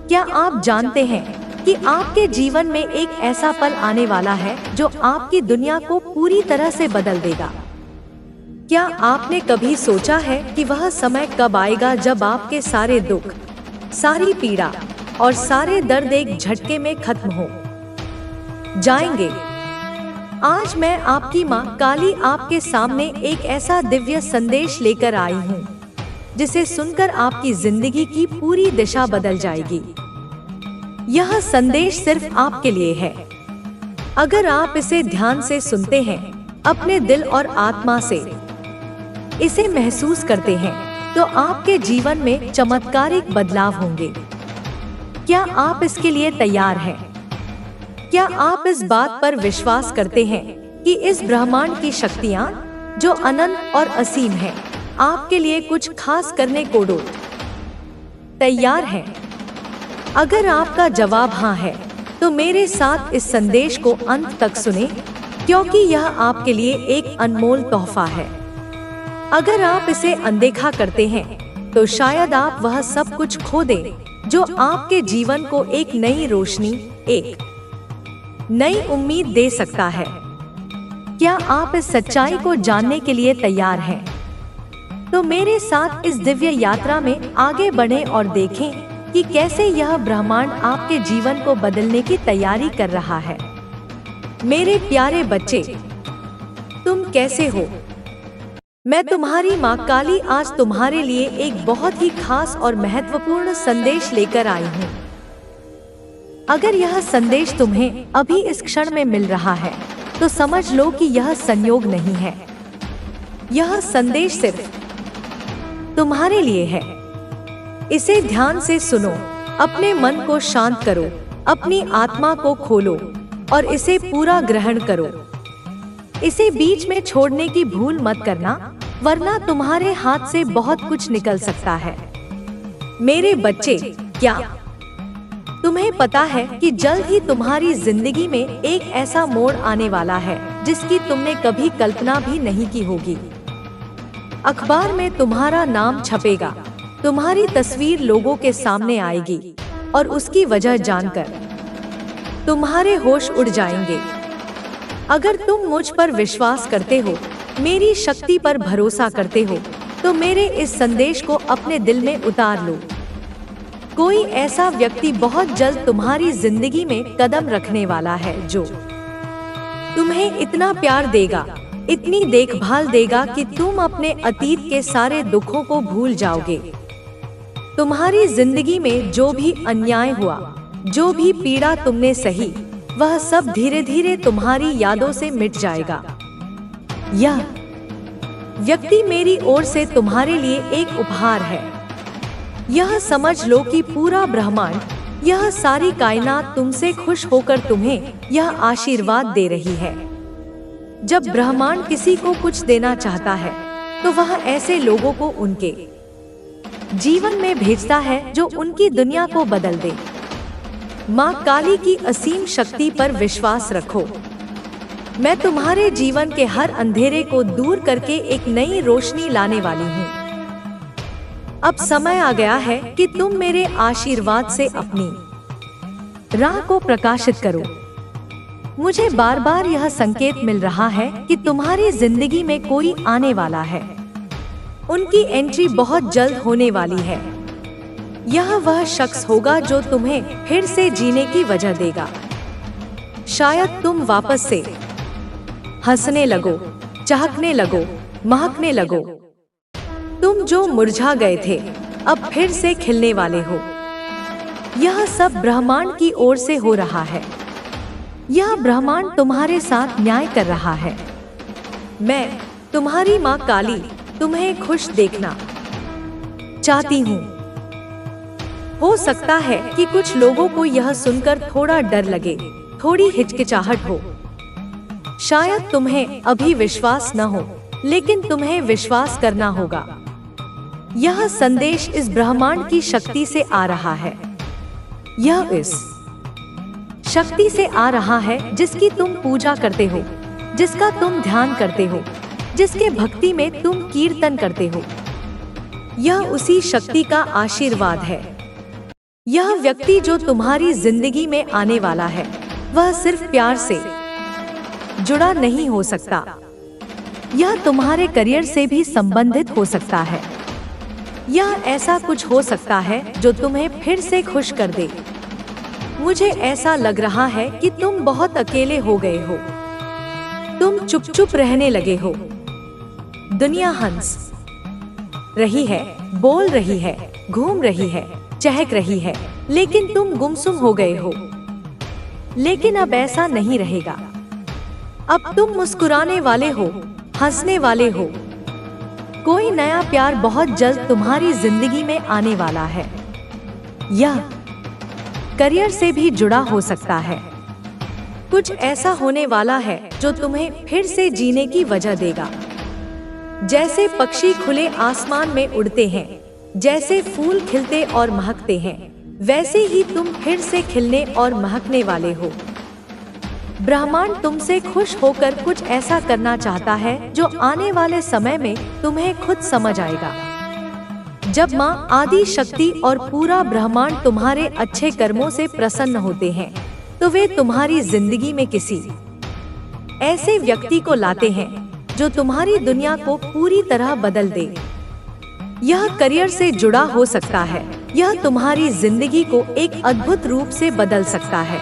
क्या आप जानते हैं कि आपके जीवन में एक ऐसा पल आने वाला है जो आपकी दुनिया को पूरी तरह से बदल देगा? क्या आपने कभी सोचा है कि वह समय कब आएगा जब आपके सारे दुख, सारी पीड़ा और सारे दर्द एक झटके में खत्म हो जाएंगे? आज मैं आपकी माँ काली आपके सामने एक ऐसा दिव्य संदेश लेकर आई हूँ जिसे सुनकर आपकी जिंदगी की पूरी दिशा बदल जाएगी। यह संदेश सिर्फ आपके लिए है। अगर आप इसे ध्यान से सुनते हैं, अपने दिल और आत्मा से इसे महसूस करते हैं, तो आपके जीवन में चमत्कारिक बदलाव होंगे। क्या आप इसके लिए तैयार हैं? क्या आप इस बात पर विश्वास करते हैं कि इस ब्रह्मांड की शक्तियाँ, जो अनंत और असीम हैं, आपके लिए कुछ खास करने को तैयार हैं? अगर आपका जवाब हाँ है, तो मेरे साथ इस संदेश को अंत तक सुनें, क्योंकि यह आपके लिए एक अनमोल तोहफा है। अगर आप इसे अनदेखा करते हैं, तो शायद आप वह सब कुछ खो दें जो आपके जीवन को एक नई रोशनी, एक नई उम्मीद दे सकता है। क्या आप इस सच्चाई को जानने के लिए तैयार हैं? तो मेरे साथ इस दिव्य यात्रा में आगे बढ़ें और देखें कि कैसे यह ब्रह्मांड आपके जीवन को बदलने की तैयारी कर रहा है। मेरे प्यारे बच्चे, तुम कैसे हो? मैं तुम्हारी माँ काली आज तुम्हारे लिए एक बहुत ही खास और महत्वपूर्ण संदेश लेकर आई हूँ। अगर यह संदेश तुम्हें अभी इस क्षण में मिल रहा है, तो समझ लो कि यह संयोग नहीं है। यह संदेश सिर्फ तुम्हारे लिए है। इसे ध्यान से सुनो, अपने मन को शांत करो, अपनी आत्मा को खोलो और इसे पूरा ग्रहण करो। इसे बीच में छोड़ने की भूल मत करना, वरना तुम्हारे हाथ से बहुत कुछ निकल सकता है। मेरे बच्चे, क्या तुम्हें पता है कि जल्द ही तुम्हारी जिंदगी में एक ऐसा मोड़ आने वाला है जिसकी तुमने कभी कल्पना भी नहीं की होगी। अखबार में तुम्हारा नाम छपेगा, तुम्हारी तस्वीर लोगों के सामने आएगी और उसकी वजह जानकर तुम्हारे होश उड़ जाएंगे। अगर तुम मुझ पर विश्वास करते हो, मेरी शक्ति पर भरोसा करते हो, तो मेरे इस संदेश को अपने दिल में उतार लो। कोई ऐसा व्यक्ति बहुत जल्द तुम्हारी जिंदगी में कदम रखने वाला है जो तुम्हें इतना प्यार देगा, इतनी देखभाल देगा कि तुम अपने अतीत के सारे दुखों को भूल जाओगे। तुम्हारी जिंदगी में जो भी अन्याय हुआ, जो भी पीड़ा तुमने सही, वह सब धीरे धीरे तुम्हारी यादों से मिट जाएगा। यह व्यक्ति मेरी ओर से तुम्हारे लिए एक उपहार है। यह समझ लो कि पूरा ब्रह्मांड, यह सारी कायनात तुमसे खुश होकर तुम्हें यह आशीर्वाद दे रही है। जब ब्रह्मांड किसी को कुछ देना चाहता है, तो वह ऐसे लोगों को उनके जीवन में भेजता है जो उनकी दुनिया को बदल दे। माँ काली की असीम शक्ति पर विश्वास रखो। मैं तुम्हारे जीवन के हर अंधेरे को दूर करके एक नई रोशनी लाने वाली हूँ। अब समय आ गया है कि तुम मेरे आशीर्वाद से अपनी राह को प्रकाशित करो। मुझे बार बार यह संकेत मिल रहा है कि तुम्हारी जिंदगी में कोई आने वाला है। उनकी एंट्री बहुत जल्द होने वाली है। यह वह शख्स होगा जो तुम्हें फिर से जीने की वजह देगा। शायद तुम वापस से हंसने लगो, चहकने लगो, महकने लगो। तुम जो मुरझा गए थे, अब फिर से खिलने वाले हो। यह सब ब्रह्मांड की ओर से हो रहा है। यह ब्रह्मांड तुम्हारे साथ न्याय कर रहा है। मैं, तुम्हारी माँ काली, तुम्हें खुश देखना चाहती हूँ। हो सकता है कि कुछ लोगों को यह सुनकर थोड़ा डर लगे, थोड़ी हिचकिचाहट हो। शायद तुम्हें अभी विश्वास न हो, लेकिन तुम्हें विश्वास करना होगा। यह संदेश इस ब्रह्मांड की शक्ति से आ रहा है। यह इस शक्ति से आ रहा है जिसकी तुम पूजा करते हो, जिसका तुम ध्यान करते हो, जिसके भक्ति में तुम कीर्तन करते हो। यह उसी शक्ति का आशीर्वाद है। यह व्यक्ति जो तुम्हारी जिंदगी में आने वाला है वह सिर्फ प्यार से जुड़ा नहीं हो सकता, यह तुम्हारे करियर से भी संबंधित हो सकता है। यह ऐसा कुछ हो सकता है जो तुम्हें फिर से खुश कर दे। मुझे ऐसा लग रहा है कि तुम बहुत अकेले हो गए हो, तुम चुप चुप रहने लगे हो। दुनिया हंस रही है, बोल रही है, घूम रही है, चहक रही है, लेकिन तुम गुमसुम हो गए हो। लेकिन अब ऐसा नहीं रहेगा। अब तुम मुस्कुराने वाले हो, हंसने वाले हो। कोई नया प्यार बहुत जल्द तुम्हारी जिंदगी में आने वाला है। यह करियर से भी जुड़ा हो सकता है। कुछ ऐसा होने वाला है जो तुम्हें फिर से जीने की वजह देगा। जैसे पक्षी खुले आसमान में उड़ते हैं, जैसे फूल खिलते और महकते हैं, वैसे ही तुम फिर से खिलने और महकने वाले हो। ब्रह्मांड तुमसे खुश होकर कुछ ऐसा करना चाहता है जो आने वाले समय में तुम्हें खुद समझ आएगा। जब माँ आदि शक्ति और पूरा ब्रह्मांड तुम्हारे अच्छे कर्मों से प्रसन्न होते हैं तो वे तुम्हारी जिंदगी में किसी ऐसे व्यक्ति को लाते हैं जो तुम्हारी दुनिया को पूरी तरह बदल दे। यह करियर से जुड़ा हो सकता है, यह तुम्हारी जिंदगी को एक अद्भुत रूप से बदल सकता है।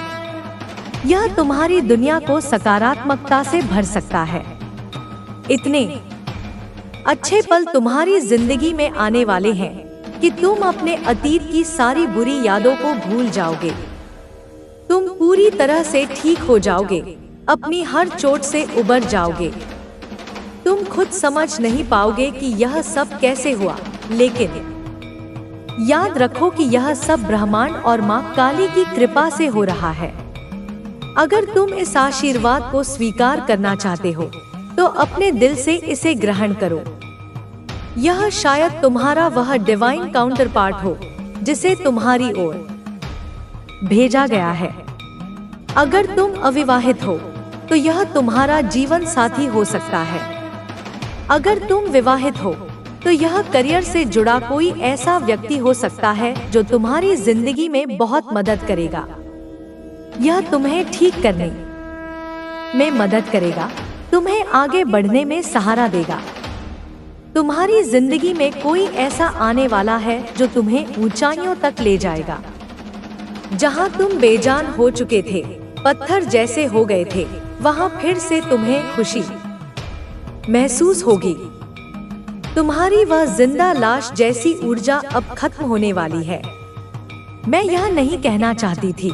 यह तुम्हारी दुनिया को सकारात्मकता से भर सकता है। इतने अच्छे पल तुम्हारी जिंदगी में आने वाले हैं कि तुम अपने अतीत की सारी बुरी यादों को भूल जाओगे। तुम पूरी तरह से ठीक हो जाओगे, अपनी हर चोट से उबर जाओगे। तुम खुद समझ नहीं पाओगे कि यह सब कैसे हुआ, लेकिन याद रखो कि यह सब ब्रह्मांड और माँ काली की कृपा से हो रहा है। अगर तुम इस आशीर्वाद को स्वीकार करना चाहते हो तो अपने दिल से इसे ग्रहण करो। यह शायद तुम्हारा वह डिवाइन काउंटर पार्ट हो जिसे तुम्हारी ओर भेजा गया है। अगर तुम अविवाहित हो तो यह तुम्हारा जीवन साथी हो सकता है। अगर तुम विवाहित हो तो यह करियर से जुड़ा कोई ऐसा व्यक्ति हो सकता है जो तुम्हारी जिंदगी में बहुत मदद करेगा। यह तुम्हें ठीक करने में मदद करेगा, तुम्हें आगे बढ़ने में सहारा देगा। तुम्हारी जिंदगी में कोई ऐसा आने वाला है जो तुम्हें ऊंचाइयों तक ले जाएगा। जहां तुम बेजान हो चुके थे, पत्थर जैसे हो गए थे, वहां फिर से तुम्हें खुशी महसूस होगी। तुम्हारी वह जिंदा लाश जैसी ऊर्जा अब खत्म होने वाली है। मैं यह नहीं कहना चाहती थी,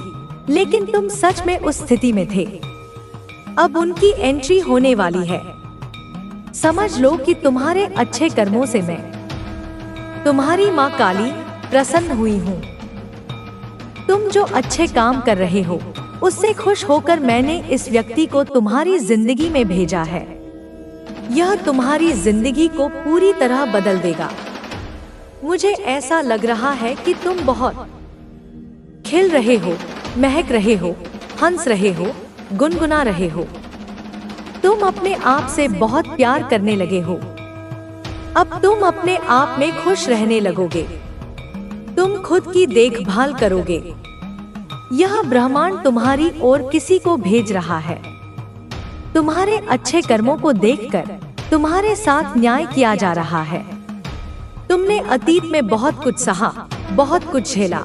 लेकिन तुम सच में उस स्थिति में थे। अब उनकी एंट्री होने वाली है। समझ लो कि तुम्हारे अच्छे कर्मों से मैं, तुम्हारी माँ काली, प्रसन्न हुई हूँ। तुम जो अच्छे काम कर रहे हो उससे खुश होकर मैंने इस व्यक्ति को तुम्हारी जिंदगी में भेजा है। यह तुम्हारी जिंदगी को पूरी तरह बदल देगा। मुझे ऐसा लग रहा है कि तुम बहुत खिल रहे हो, महक रहे हो, हंस रहे हो, गुनगुना रहे हो। तुम अपने आप से बहुत प्यार करने लगे हो। अब तुम अपने आप में खुश रहने लगोगे। तुम खुद की देखभाल करोगे। यह ब्रह्मांड तुम्हारी ओर किसी को भेज रहा है। तुम्हारे अच्छे कर्मों को देखकर तुम्हारे साथ न्याय किया जा रहा है। तुमने अतीत में बहुत कुछ सहा, बहुत कुछ झेला।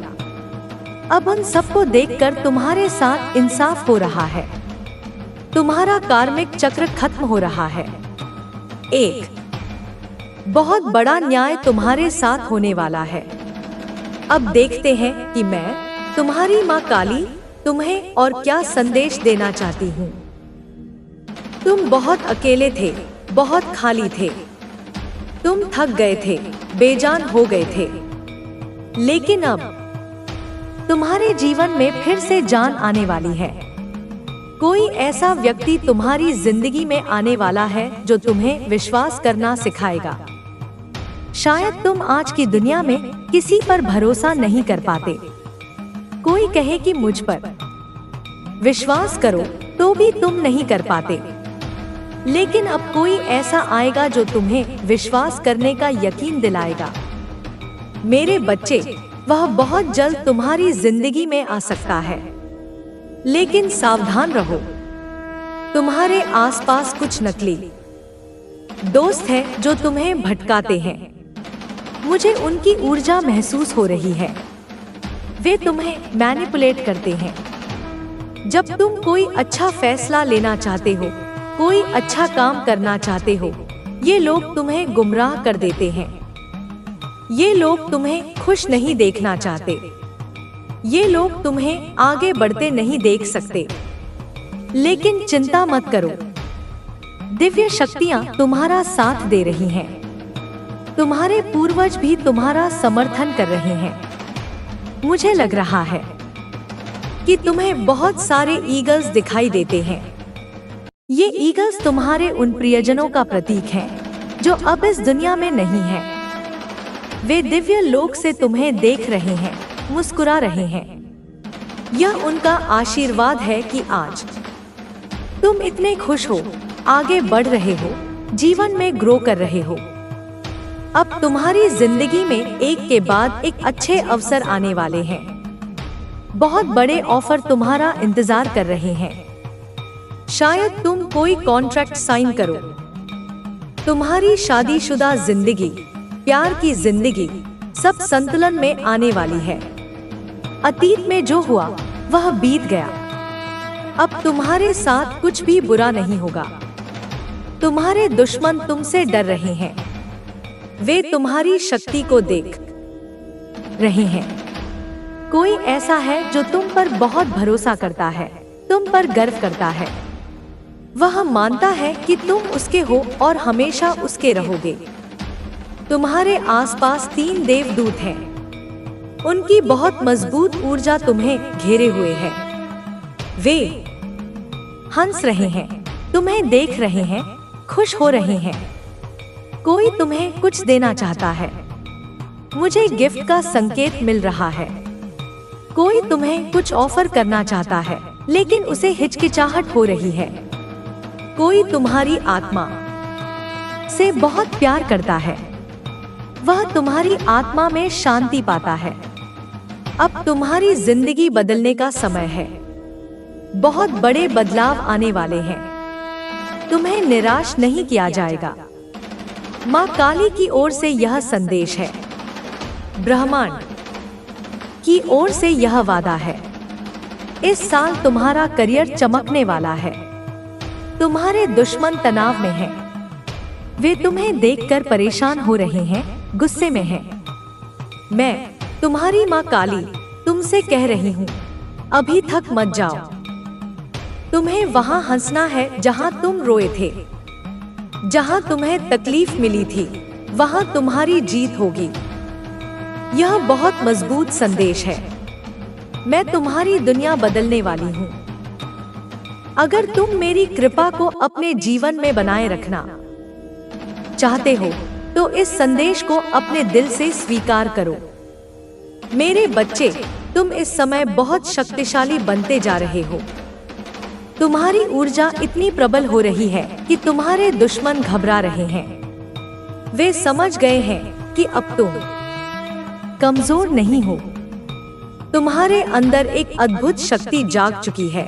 अब उन सबको देखकर तुम्हारे साथ इंसाफ हो रहा है। तुम्हारा कार्मिक चक्र खत्म हो रहा है। एक बहुत बड़ा न्याय तुम्हारे साथ होने वाला है। अब देखते हैं कि मैं, तुम्हारी माँ काली, तुम्हें और क्या संदेश देना चाहती हूँ। तुम बहुत अकेले थे, बहुत खाली थे। तुम थक गए थे, बेजान हो गए थे। लेकिन अब तुम्हारे जीवन में फिर से जान आने वाली है। कोई ऐसा व्यक्ति तुम्हारी जिंदगी में आने वाला है जो तुम्हें विश्वास करना सिखाएगा। शायद तुम आज की दुनिया में किसी पर भरोसा नहीं कर पाते। कोई कहे कि मुझ पर विश्वास करो तो भी तुम नहीं कर पाते। लेकिन अब कोई ऐसा आएगा जो तुम्हें विश्वास करने का यकीन दिलाएगा। मेरे बच्चे, वह बहुत जल्द तुम्हारी जिंदगी में आ सकता है। लेकिन सावधान रहो, तुम्हारे आसपास कुछ नकली दोस्त हैं जो तुम्हें भटकाते हैं। मुझे उनकी ऊर्जा महसूस हो रही है। वे तुम्हें मैनिपुलेट करते हैं। जब तुम कोई अच्छा फैसला लेना चाहते हो, कोई अच्छा काम करना चाहते हो, ये लोग तुम्हें गुमराह कर देते हैं। ये लोग तुम्हें खुश नहीं देखना चाहते। ये लोग तुम्हें आगे बढ़ते नहीं देख सकते। लेकिन चिंता मत करो, दिव्य शक्तियां तुम्हारा साथ दे रही हैं। तुम्हारे पूर्वज भी तुम्हारा समर्थन कर रहे हैं। मुझे लग रहा है कि तुम्हें बहुत सारे ईगल्स दिखाई देते हैं। ये ईगल्स तुम्हारे उन प्रियजनों का प्रतीक हैं जो अब इस दुनिया में नहीं हैं। वे दिव्य लोक से तुम्हें देख रहे हैं, मुस्कुरा रहे हैं। यह उनका आशीर्वाद है कि आज तुम इतने खुश हो, आगे बढ़ रहे हो, जीवन में ग्रो कर रहे हो। अब तुम्हारी जिंदगी में एक के बाद एक अच्छे अवसर आने वाले हैं। बहुत बड़े ऑफर तुम्हारा इंतजार कर रहे हैं। शायद तुम कोई कॉन्ट्रैक्ट साइन करो। तुम्हारी शादीशुदा जिंदगी, प्यार की जिंदगी सब संतुलन में आने वाली है। अतीत में जो हुआ वह बीत गया। अब तुम्हारे साथ कुछ भी बुरा नहीं होगा। तुम्हारे दुश्मन तुमसे डर रहे हैं। वे तुम्हारी शक्ति को देख रहे हैं। कोई ऐसा है जो तुम पर बहुत भरोसा करता है, तुम पर गर्व करता है। वह मानता है कि तुम उसके हो और हमेशा उसके रहोगे। तुम्हारे आसपास 3 देवदूत हैं। उनकी बहुत मजबूत ऊर्जा तुम्हें घेरे हुए है। वे हंस रहे हैं, तुम्हें देख रहे हैं, खुश हो रहे हैं। कोई तुम्हें कुछ देना चाहता है। मुझे गिफ्ट का संकेत मिल रहा है। कोई तुम्हें कुछ ऑफर करना चाहता है, लेकिन उसे हिचकिचाहट हो रही है। कोई तुम्हारी आत्मा से बहुत प्यार करता है। वह तुम्हारी आत्मा में शांति पाता है। अब तुम्हारी जिंदगी बदलने का समय है। बहुत बड़े बदलाव आने वाले हैं। तुम्हें निराश नहीं किया जाएगा। माँ काली की ओर से यह संदेश है। ब्रह्मांड की ओर से यह वादा है। इस साल तुम्हारा करियर चमकने वाला है। तुम्हारे दुश्मन तनाव में हैं। वे तुम्हें देखकर परेशान हो रहे हैं, गुस्से में हैं। मैं तुम्हारी माँ काली तुमसे कह रही हूँ, अभी थक मत जाओ। तुम्हें वहाँ हंसना है जहाँ तुम रोए थे। जहाँ तुम्हें तकलीफ मिली थी, वहाँ तुम्हारी जीत होगी। यह बहुत मजबूत संदेश है। मैं तुम्हारी दुनिया बदलने वाली हूँ। अगर तुम मेरी कृपा को अपने जीवन में बनाए रखना चाहते हो, तो इस संदेश को अपने दिल से स्वीकार करो। मेरे बच्चे, तुम इस समय बहुत शक्तिशाली बनते जा रहे हो। तुम्हारी ऊर्जा इतनी प्रबल हो रही है कि तुम्हारे दुश्मन घबरा रहे हैं। वे समझ गए हैं कि अब तुम कमजोर नहीं हो। तुम्हारे अंदर एक अद्भुत शक्ति जाग चुकी है।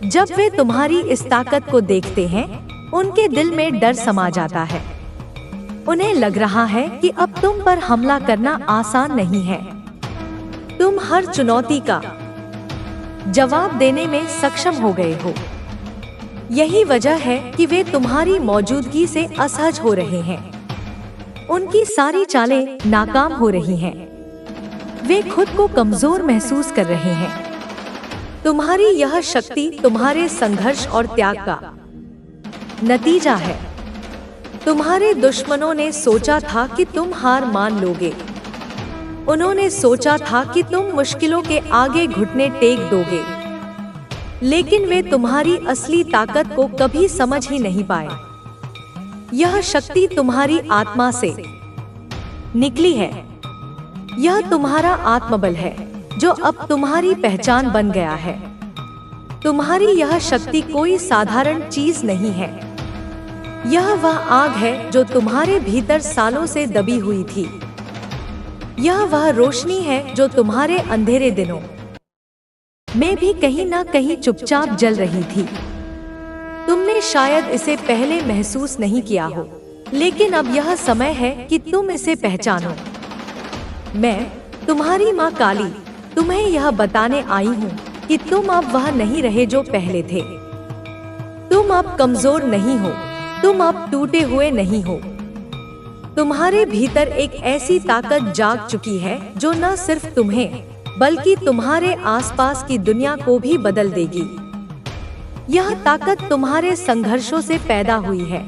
जब वे तुम्हारी इस ताकत को देखते हैं, उनके दिल में डर समा जाता है। उन्हें लग रहा है कि अब तुम पर हमला करना आसान नहीं है। तुम हर चुनौती का जवाब देने में सक्षम हो गए हो। यही वजह है कि वे तुम्हारी मौजूदगी से असहज हो रहे हैं। उनकी सारी चालें नाकाम हो रही हैं। वे खुद को कमजोर महसूस कर रहे हैं। तुम्हारी यह शक्ति तुम्हारे संघर्ष और त्याग का नतीजा है। तुम्हारे दुश्मनों ने सोचा था कि तुम हार मान लोगे। उन्होंने सोचा था कि तुम मुश्किलों के आगे घुटने टेक दोगे, लेकिन वे तुम्हारी असली ताकत को कभी समझ ही नहीं पाए। यह शक्ति तुम्हारी आत्मा से निकली है। यह तुम्हारा आत्मबल है जो अब तुम्हारी पहचान बन गया है। तुम्हारी यह शक्ति कोई साधारण चीज नहीं है। यह वह आग है जो तुम्हारे भीतर सालों से दबी हुई थी। यह वह रोशनी है जो तुम्हारे अंधेरे दिनों में भी कहीं ना कहीं चुपचाप जल रही थी। तुमने शायद इसे पहले महसूस नहीं किया हो, लेकिन अब यह समय है कि तुम इसे पहचानो। मैं, तुम्हारी माँ काली, तुम्हें यह बताने आई हूँ कि तुम अब वह नहीं रहे जो पहले थे। तुम अब कमजोर नहीं हो, तुम अब टूटे हुए नहीं हो। तुम्हारे भीतर एक ऐसी ताकत जाग चुकी है जो न सिर्फ तुम्हें बल्कि तुम्हारे आसपास की दुनिया को भी बदल देगी। यह ताकत तुम्हारे संघर्षों से पैदा हुई है।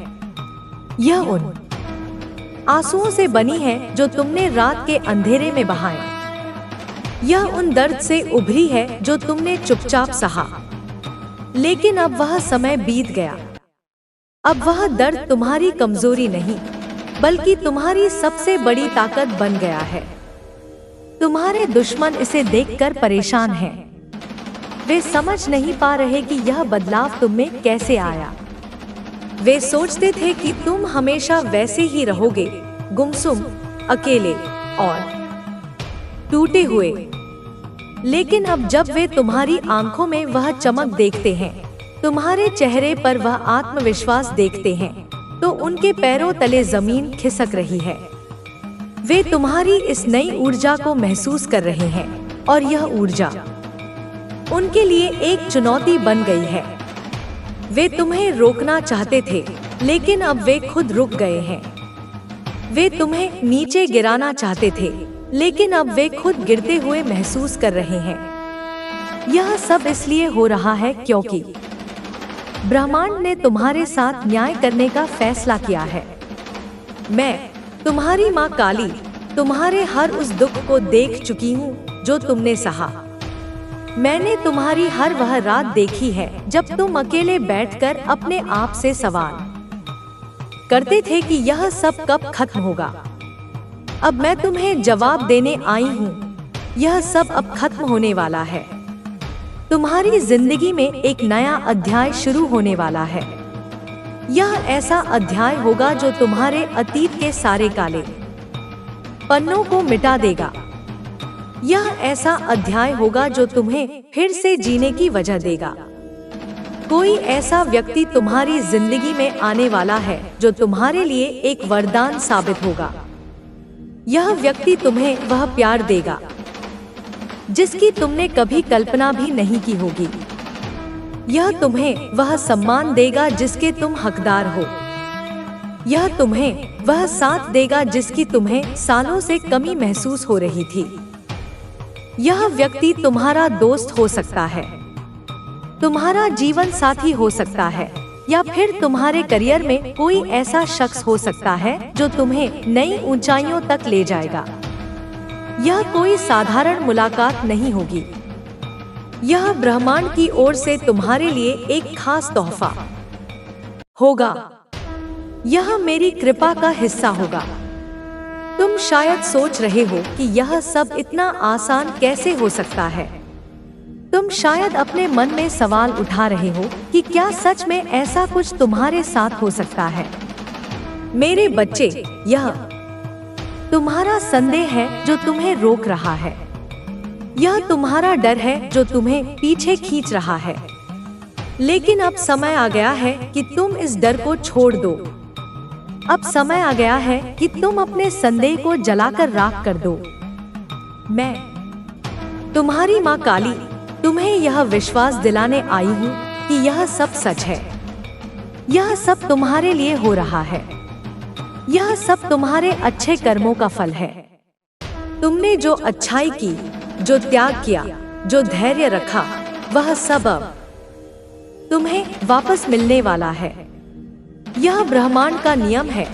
यह उन आंसुओं से बनी है जो तुमने रात के अंधेरे में बहाए। यह उन दर्द से उभरी है जो तुमने चुपचाप सहा। लेकिन अब वह समय बीत गया। अब वह दर्द तुम्हारी कमजोरी नहीं, बल्कि तुम्हारी सबसे बड़ी ताकत बन गया है। तुम्हारे दुश्मन इसे देखकर परेशान हैं। वे समझ नहीं पा रहे कि यह बदलाव तुम में कैसे आया। वे सोचते थे कि तुम हमेशा वैसे ही रहोगे, गुमसुम, अकेले और टूटे हुए। लेकिन अब जब वे तुम्हारी आंखों में वह चमक देखते हैं, तुम्हारे चेहरे पर वह आत्मविश्वास देखते हैं, तो उनके पैरों तले जमीन खिसक रही है। वे तुम्हारी इस नई ऊर्जा को महसूस कर रहे हैं और यह ऊर्जा उनके लिए एक चुनौती बन गई है। वे तुम्हें रोकना चाहते थे, लेकिन अब वे खुद रुक गए हैं। वे तुम्हें नीचे गिराना चाहते थे, लेकिन अब वे खुद गिरते हुए महसूस कर रहे हैं। यह सब इसलिए हो रहा है क्योंकि ब्रह्मांड ने तुम्हारे साथ न्याय करने का फैसला किया है। मैं, तुम्हारी माँ काली, तुम्हारे हर उस दुख को देख चुकी हूँ जो तुमने सहा। मैंने तुम्हारी हर वह रात देखी है जब तुम अकेले बैठकर अपने आप से सवाल करते थे कि यह सब कब खत्म होगा। अब मैं तुम्हें जवाब देने आई हूँ, यह सब अब खत्म होने वाला है। तुम्हारी जिंदगी में एक नया अध्याय शुरू होने वाला है। यह ऐसा अध्याय होगा जो तुम्हारे अतीत के सारे काले पन्नों को मिटा देगा। यह ऐसा अध्याय होगा जो तुम्हें फिर से जीने की वजह देगा। कोई ऐसा व्यक्ति तुम्हारी जिंदगी में आने वाला है जो तुम्हारे लिए एक वरदान साबित होगा। यह व्यक्ति तुम्हें वह प्यार देगा जिसकी तुमने कभी कल्पना भी नहीं की होगी। यह तुम्हें वह सम्मान देगा जिसके तुम हकदार हो। यह तुम्हें वह साथ देगा जिसकी तुम्हें सालों से कमी महसूस हो रही थी। यह व्यक्ति तुम्हारा दोस्त हो सकता है, तुम्हारा जीवन साथी हो सकता है, या फिर तुम्हारे करियर में कोई ऐसा शख्स हो सकता है जो तुम्हें नई ऊंचाइयों तक ले जाएगा। यह कोई साधारण मुलाकात नहीं होगी। यह ब्रह्मांड की ओर से तुम्हारे लिए एक खास तोहफा होगा। यह मेरी कृपा का हिस्सा होगा। तुम शायद सोच रहे हो कि यह सब इतना आसान कैसे हो सकता है। तुम शायद अपने मन में सवाल उठा रहे हो कि क्या सच में ऐसा कुछ तुम्हारे साथ हो सकता है। मेरे बच्चे, यह तुम्हारा संदेह है जो तुम्हें रोक रहा है। यह तुम्हारा डर है जो तुम्हें पीछे खींच रहा है। लेकिन अब समय आ गया है कि तुम इस डर को छोड़ दो। अब समय आ गया है कि तुम अपने संदेह को जलाकर राख कर दो। मैं, तुम्हारी माँ काली, तुम्हें यह विश्वास दिलाने आई हूँ कि यह सब सच है। यह सब तुम्हारे लिए हो रहा है। यह सब तुम्हारे अच्छे कर्मों का फल है। तुमने जो अच्छाई की, जो त्याग किया, जो धैर्य रखा, वह सब अब तुम्हें वापस मिलने वाला है। यह ब्रह्मांड का नियम है,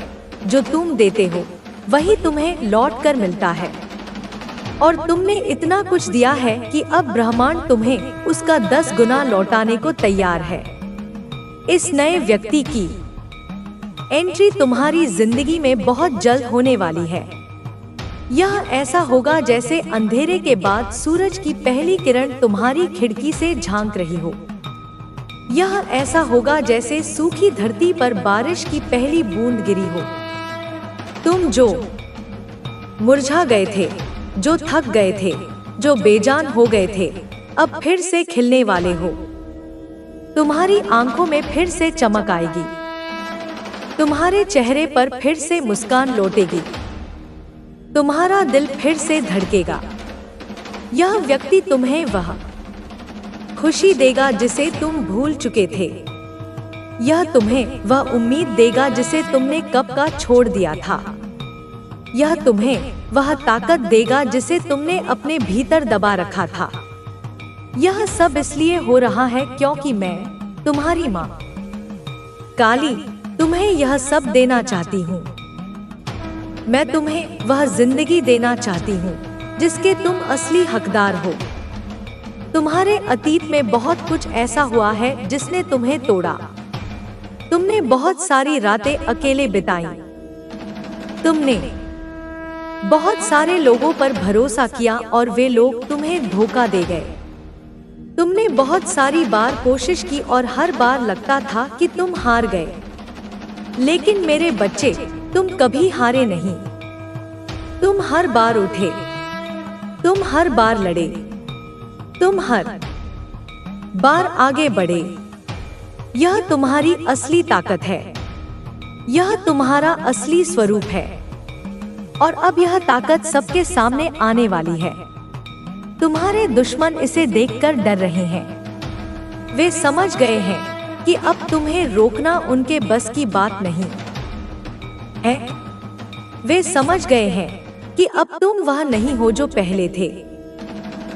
जो तुम देते हो वही तुम्हें लौट कर मिलता है। और तुमने इतना कुछ दिया है कि अब ब्रह्मांड तुम्हें उसका 10 गुना लौटाने को तैयार है। इस नए व्यक्ति की एंट्री तुम्हारी जिंदगी में बहुत जल्द होने वाली है। यह ऐसा होगा जैसे अंधेरे के बाद सूरज की पहली किरण तुम्हारी खिड़की से झांक रही हो। यह ऐसा होगा जैसे सूखी धरती पर बारिश की पहली बूंद गिरी हो। तुम जो मुरझा गए थे, जो थक गए थे, जो बेजान हो गए थे, अब फिर से खिलने वाले हो। तुम्हारी आंखों में फिर से चमक आएगी, तुम्हारे चेहरे पर फिर से मुस्कान लौटेगी, तुम्हारा दिल फिर से धड़केगा। यह व्यक्ति तुम्हें वह खुशी देगा जिसे तुम भूल चुके थे। यह तुम्हें वह उम्मीद देगा जिसे तुमने कब का छोड़ दिया था। यह तुम्हें वह ताकत देगा जिसे तुमने अपने भीतर दबा रखा था। यह सब इसलिए हो रहा है क्योंकि मैं, तुम्हारी माँ काली, तुम्हें यह सब देना चाहती हूँ। मैं तुम्हें वह जिंदगी देना चाहती हूँ जिसके तुम असली हकदार हो। तुम्हारे अतीत में बहुत कुछ ऐसा हुआ है जिसने तुम्हें तोड़ा। तुमने बहुत सारी रातें अकेले बिताई। तुमने बहुत सारे लोगों पर भरोसा किया और वे लोग तुम्हें धोखा दे गए। तुमने बहुत सारी बार कोशिश की और हर बार लगता था कि तुम हार गए। लेकिन मेरे बच्चे, तुम कभी हारे नहीं। तुम हर बार उठे, तुम हर बार लड़े, तुम हर बार आगे बढ़े। यह तुम्हारी असली ताकत है, यह तुम्हारा असली स्वरूप है। और अब यह ताकत सबके सामने आने वाली है। तुम्हारे दुश्मन इसे देखकर डर रहे हैं। वे समझ गए हैं कि अब तुम्हें रोकना उनके बस की बात नहीं है। वे समझ गए हैं कि अब तुम वह नहीं हो जो पहले थे।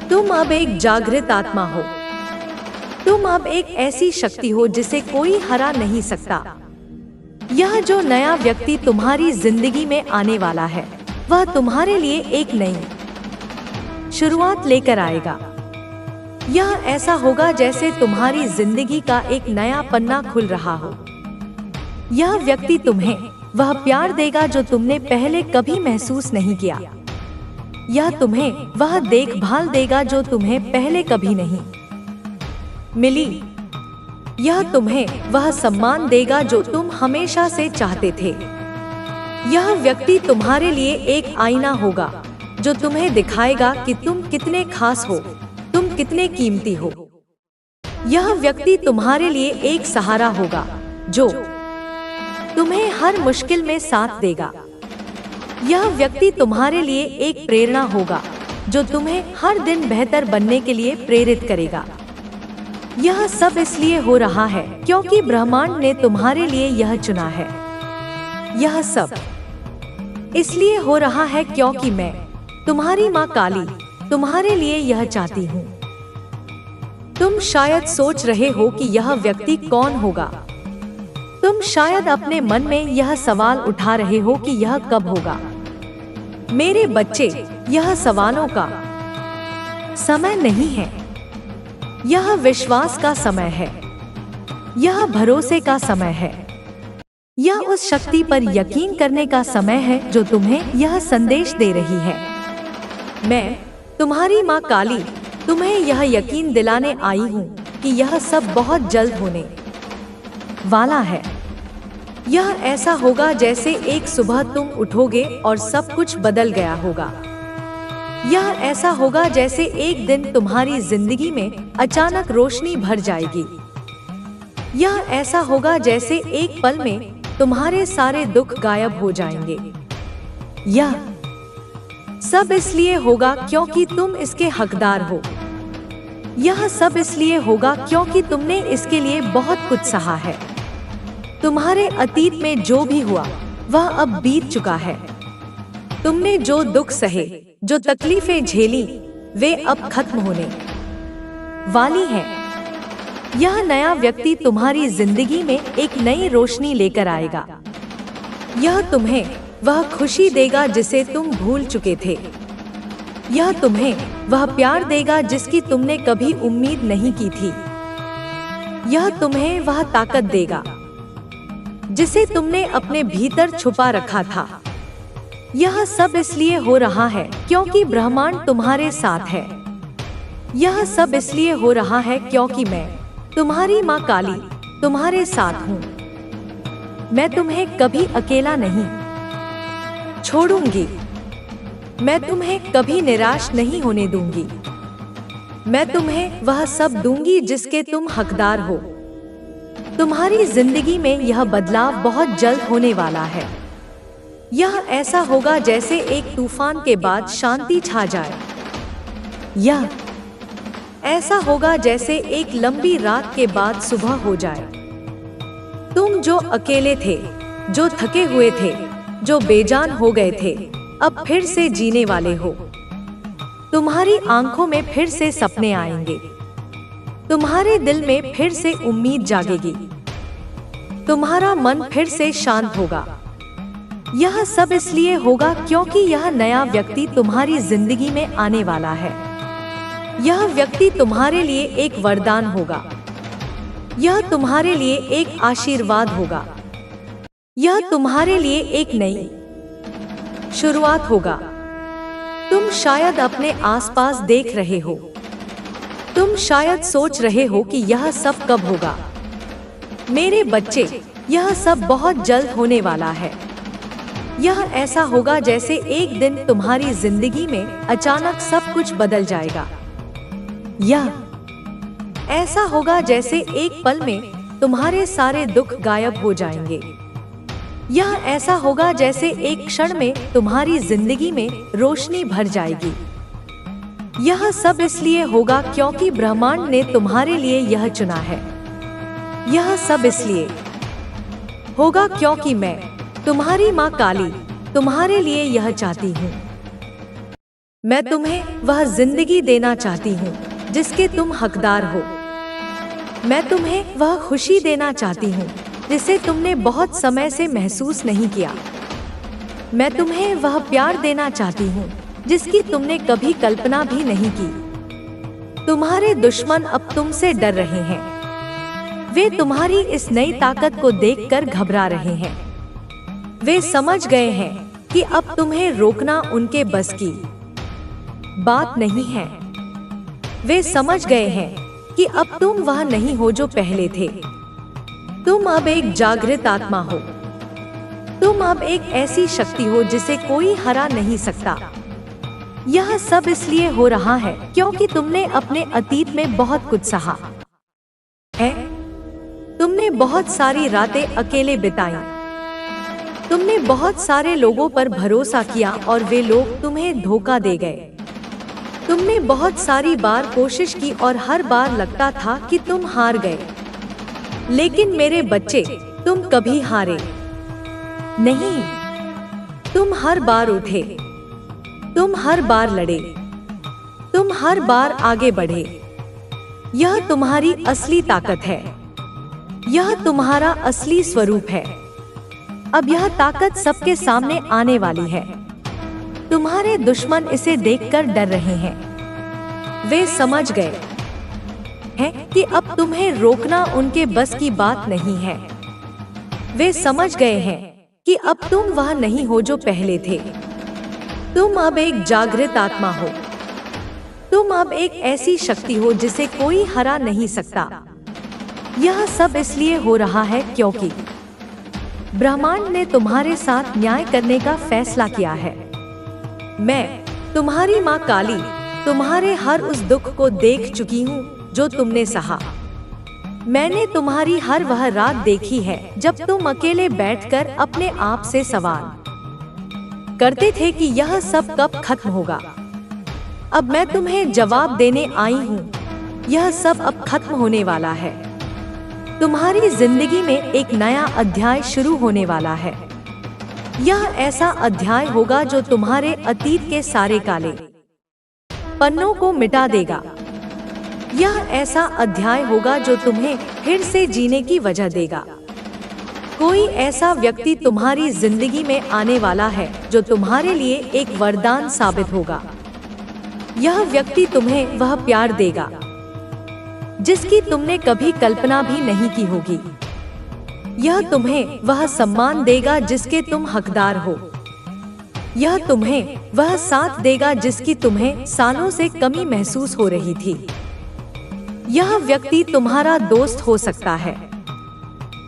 तुम अब एक जागृत आत्मा हो। तुम अब एक ऐसी शक्ति हो जिसे कोई हरा नहीं सकता। यह जो नया व्यक्ति तुम्हारी जिंदगी में आने वाला है, वह तुम्हारे लिए एक नई शुरुआत लेकर आएगा। यह ऐसा होगा जैसे तुम्हारी जिंदगी का एक नया पन्ना खुल रहा हो। यह व्यक्ति तुम्हें वह प्यार देगा जो तुमने पहले कभी महसूस नहीं किया। यह तुम्हें वह देखभाल देगा जो तुम्हें पहले कभी नहीं मिली। यह तुम्हें वह सम्मान देगा जो तुम हमेशा से चाहते थे। यह व्यक्ति तुम्हारे लिए एक आईना होगा जो तुम्हें दिखाएगा कि तुम कितने खास हो, तुम कितने कीमती हो। यह व्यक्ति तुम्हारे लिए एक सहारा होगा जो तुम्हें हर मुश्किल में साथ देगा। यह व्यक्ति तुम्हारे लिए एक प्रेरणा होगा जो तुम्हें हर दिन बेहतर बनने के लिए प्रेरित करेगा। यह सब इसलिए हो रहा है क्योंकि ब्रह्मांड ने तुम्हारे लिए यह चुना है। यह सब इसलिए हो रहा है क्योंकि मैं, तुम्हारी माँ काली, तुम्हारे लिए यह चाहती हूँ। तुम शायद सोच रहे हो कि यह व्यक्ति कौन होगा। तुम शायद अपने मन में यह सवाल उठा रहे हो कि यह कब होगा। मेरे बच्चे, यह सवालों का समय नहीं है। यह विश्वास का समय है। यह भरोसे का समय है। यह उस शक्ति पर यकीन करने का समय है जो तुम्हें यह संदेश दे रही है। मैं, तुम्हारी माँ काली, तुम्हें यह यकीन दिलाने आई हूँ कि यह सब बहुत जल्द होने वाला है। यह ऐसा होगा जैसे एक सुबह तुम उठोगे और सब कुछ बदल गया होगा। यह ऐसा होगा जैसे एक दिन तुम्हारी जिंदगी में अचानक रोशनी भर जाएगी। यह ऐसा होगा जैसे एक पल में तुम्हारे सारे दुख गायब हो जाएंगे। यह सब इसलिए होगा क्योंकि तुम इसके हकदार हो। यह सब इसलिए होगा क्योंकि तुमने इसके लिए बहुत कुछ सहा है। तुम्हारे अतीत में जो भी हुआ वह अब बीत चुका है। तुमने जो दुख सहे, जो तकलीफें झेली, वे अब खत्म होने वाली हैं। यह नया व्यक्ति तुम्हारी जिंदगी में एक नई रोशनी लेकर आएगा। यह तुम्हें वह खुशी देगा जिसे तुम भूल चुके थे। यह तुम्हें वह प्यार देगा जिसकी तुमने कभी उम्मीद नहीं की थी। यह तुम्हें वह ताकत देगा जिसे तुमने अपने भीतर छुपा रखा था। यह सब इसलिए हो रहा है क्योंकि ब्रह्मांड तुम्हारे साथ है। यह सब इसलिए हो रहा है क्योंकि मैं, तुम्हारी माँ काली, तुम्हारे साथ हूँ। मैं तुम्हें कभी अकेला नहीं छोड़ूंगी। मैं तुम्हें कभी निराश नहीं होने दूंगी। मैं तुम्हें वह सब दूंगी जिसके तुम हकदार हो। तुम्हारी जिंदगी में यह बदलाव बहुत जल्द होने वाला है। यह ऐसा होगा जैसे एक तूफान के बाद शांति छा जाए। यह ऐसा होगा जैसे एक लंबी रात के बाद सुबह हो जाए। तुम जो अकेले थे, जो थके हुए थे, जो बेजान हो गए थे, अब फिर से जीने वाले हो। तुम्हारी आंखों में फिर से सपने आएंगे। तुम्हारे दिल में फिर से उम्मीद जागेगी। तुम्हारा मन फिर से शांत होगा। यह सब इसलिए होगा क्योंकि यह नया व्यक्ति तुम्हारी जिंदगी में आने वाला है। यह व्यक्ति तुम्हारे लिए एक वरदान होगा। यह तुम्हारे लिए एक आशीर्वाद होगा। यह तुम्हारे लिए एक नई शुरुआत होगा। तुम शायद अपने आसपास देख रहे हो। तुम शायद सोच रहे हो कि यह सब कब होगा। मेरे बच्चे, यह सब बहुत जल्द होने वाला है। यह ऐसा होगा जैसे एक दिन तुम्हारी जिंदगी में अचानक सब कुछ बदल जाएगा। यह ऐसा होगा जैसे एक पल में तुम्हारे सारे दुख गायब हो जाएंगे। यह ऐसा होगा जैसे एक क्षण में तुम्हारी जिंदगी में रोशनी भर जाएगी। यह सब इसलिए होगा क्योंकि ब्रह्मांड ने तुम्हारे लिए यह चुना है। यह सब इसलिए होगा क्योंकि मैं, तुम्हारी माँ काली, तुम्हारे लिए यह चाहती हूँ। मैं तुम्हें वह जिंदगी देना चाहती हूँ जिसके तुम हकदार हो। मैं तुम्हें वह खुशी देना चाहती हूँ जिसे तुमने बहुत समय से महसूस नहीं किया। मैं तुम्हें वह प्यार देना चाहती हूँ जिसकी तुमने कभी कल्पना भी नहीं की। तुम्हारे दुश्मन अब तुमसे डर रहे हैं। वे तुम्हारी इस नई ताकत को देखकर घबरा रहे हैं। वे समझ गए हैं कि अब तुम्हें रोकना उनके बस की बात नहीं है। वे समझ गए हैं कि अब तुम वह नहीं हो जो पहले थे। तुम अब एक जागृत आत्मा हो। तुम अब एक ऐसी शक्ति हो जिसे कोई हरा नहीं सकता। यह सब इसलिए हो रहा है क्योंकि तुमने अपने अतीत में बहुत कुछ सहा है। तुमने बहुत सारी रातें अकेले बिताई। तुमने बहुत सारे लोगों पर भरोसा किया और वे लोग तुम्हें धोखा दे गए। तुमने बहुत सारी बार कोशिश की और हर बार लगता था कि तुम हार गए। लेकिन मेरे बच्चे, तुम कभी हारे नहीं। तुम हर बार उठे। तुम हर बार लड़े। तुम हर बार आगे बढ़े। यह तुम्हारी असली ताकत है। यह तुम्हारा असली स्वरूप है। अब यह ताकत सबके सामने आने वाली है। तुम्हारे दुश्मन इसे देखकर डर रहे हैं। वे समझ गए हैं कि अब तुम्हें रोकना उनके बस की बात नहीं है। वे समझ गए हैं कि अब तुम वह नहीं हो जो पहले थे। तुम अब एक जागृत आत्मा हो। तुम अब एक ऐसी शक्ति हो जिसे कोई हरा नहीं सकता। यह सब इसलिए हो रहा है क्योंकि ब्रह्मांड ने तुम्हारे साथ न्याय करने का फैसला किया है। मैं, तुम्हारी माँ काली, तुम्हारे हर उस दुख को देख चुकी हूँ जो तुमने सहा। मैंने तुम्हारी हर वह रात देखी है जब तुम अकेले बैठकर अपने आप से सवाल करते थे कि यह सब कब खत्म होगा। अब मैं तुम्हें जवाब देने आई हूँ, यह सब अब खत्म होने वाला है। तुम्हारी जिंदगी में एक नया अध्याय शुरू होने वाला है। यह ऐसा अध्याय होगा जो तुम्हारे अतीत के सारे काले पन्नों को मिटा देगा। यह ऐसा अध्याय होगा जो तुम्हें फिर से जीने की वजह देगा। कोई ऐसा व्यक्ति तुम्हारी जिंदगी में आने वाला है जो तुम्हारे लिए एक वरदान साबित होगा। यह व्यक्ति तुम्हें वह प्यार देगा जिसकी तुमने कभी कल्पना भी नहीं की होगी। यह तुम्हें वह सम्मान देगा जिसके तुम हकदार हो। यह तुम्हें वह साथ देगा जिसकी तुम्हें सालों से कमी महसूस हो रही थी। यह व्यक्ति तुम्हारा दोस्त हो सकता है,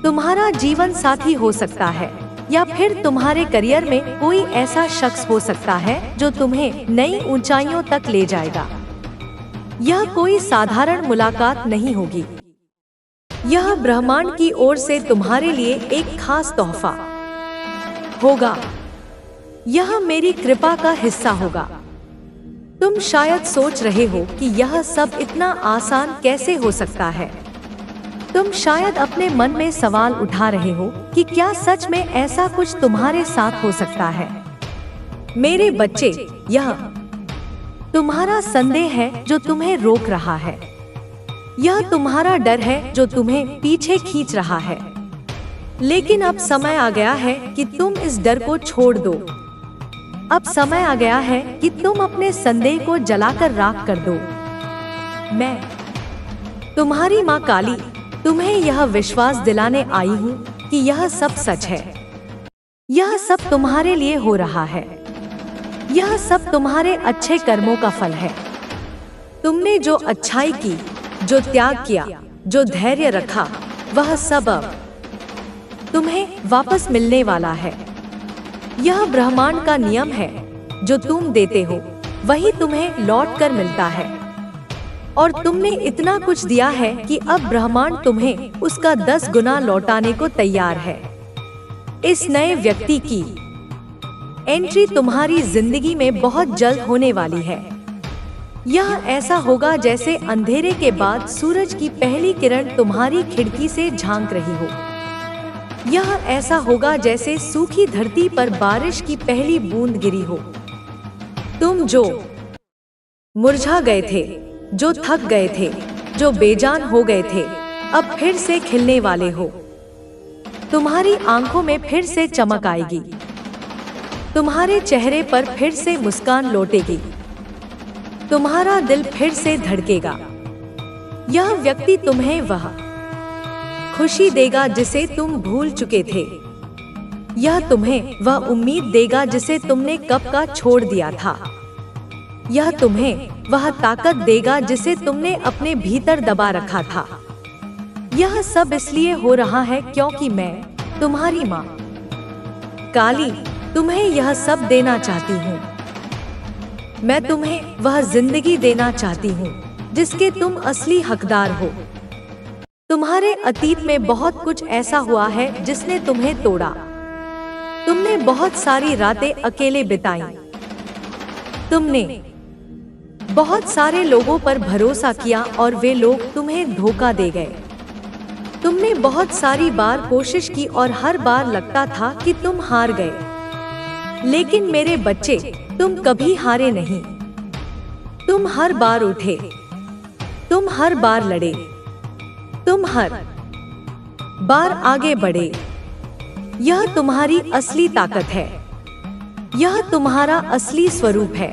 तुम्हारा जीवन साथी हो सकता है, या फिर तुम्हारे करियर में कोई ऐसा शख्स हो सकता है जो तुम्हें नई ऊंचाइयों तक ले जाएगा। यह कोई साधारण मुलाकात नहीं होगी। यह ब्रह्मांड की ओर से तुम्हारे लिए एक खास तोहफा होगा। यह मेरी कृपा का हिस्सा होगा। तुम शायद सोच रहे हो कि यह सब इतना आसान कैसे हो सकता है। तुम शायद अपने मन में सवाल उठा रहे हो कि क्या सच में ऐसा कुछ तुम्हारे साथ हो सकता है। मेरे बच्चे, यह तुम्हारा संदेह है जो तुम्हें रोक रहा है। यह तुम्हारा डर है जो तुम्हें पीछे खींच रहा है। लेकिन अब समय आ गया है कि तुम इस डर को छोड़ दो। अब समय आ गया है कि तुम अपने संदेह को जलाकर राख कर दो। मैं, तुम्हारी माँ काली, तुम्हें यह विश्वास दिलाने आई हूँ कि यह सब सच है। यह सब तुम्हारे लिए हो रहा है। यह सब तुम्हारे अच्छे कर्मों का फल है। तुमने जो अच्छाई की, जो त्याग किया, जो धैर्य रखा, वह सब अब तुम्हें वापस मिलने वाला है। यह ब्रह्मांड का नियम है। जो तुम देते हो वही तुम्हें लौट कर मिलता है। और तुमने इतना कुछ दिया है कि अब ब्रह्मांड तुम्हें उसका 10 गुना लौटाने को तैयार है। इस नए व्यक्ति की एंट्री तुम्हारी जिंदगी में बहुत जल्द होने वाली है। यह ऐसा होगा जैसे अंधेरे के बाद सूरज की पहली किरण तुम्हारी खिड़की से झांक रही हो। यह ऐसा होगा जैसे सूखी धरती पर बारिश की पहली बूंद गिरी हो। तुम जो मुरझा गए थे, जो थक गए थे, जो बेजान हो गए थे, अब फिर से खिलने वाले हो। तुम्हारी आंखों में फिर से चमक आएगी। तुम्हारे चेहरे पर फिर से मुस्कान लौटेगी। तुम्हारा दिल फिर से धड़केगा। यह व्यक्ति तुम्हें वह खुशी देगा जिसे तुम भूल चुके थे। यह तुम्हें वह उम्मीद देगा जिसे तुमने कब का छोड़ दिया था। यह तुम्हें वह ताकत देगा जिसे तुमने अपने भीतर दबा रखा था। यह सब इसलिए हो रहा है क्योंकि मैं, तुम्हारी माँ काली, तुम्हें यह सब देना चाहती हूँ। मैं तुम्हें वह जिंदगी देना चाहती हूँ जिसके तुम असली हकदार हो। तुम्हारे अतीत में बहुत कुछ ऐसा हुआ है जिसने तुम्हें तोड़ा। तुमने बहुत सारी रातें अकेले बिताई। तुमने बहुत सारे लोगों पर भरोसा किया और वे लोग तुम्हें धोखा दे गए। तुमने बहुत सारी बार कोशिश की और हर बार लगता था कि तुम हार गए। लेकिन मेरे बच्चे, तुम कभी हारे नहीं। तुम हर बार उठे। तुम हर बार लड़े। तुम हर बार आगे बढ़े। यह तुम्हारी असली ताकत है। यह तुम्हारा असली स्वरूप है।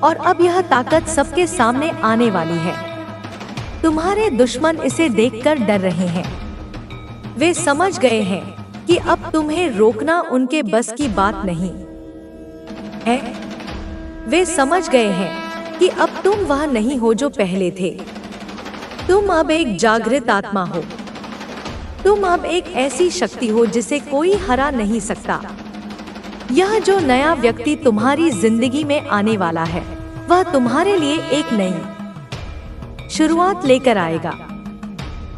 और अब यह ताकत सबके सामने आने वाली है। तुम्हारे दुश्मन इसे देखकर डर रहे हैं। वे समझ गए हैं कि अब तुम्हें रोकना उनके बस की बात नहीं है। वे समझ गए हैं कि अब तुम वह नहीं हो जो पहले थे। तुम अब एक जागृत आत्मा हो। तुम अब एक ऐसी शक्ति हो जिसे कोई हरा नहीं सकता। यह जो नया व्यक्ति तुम्हारी जिंदगी में आने वाला है, वह तुम्हारे लिए एक नई शुरुआत लेकर आएगा।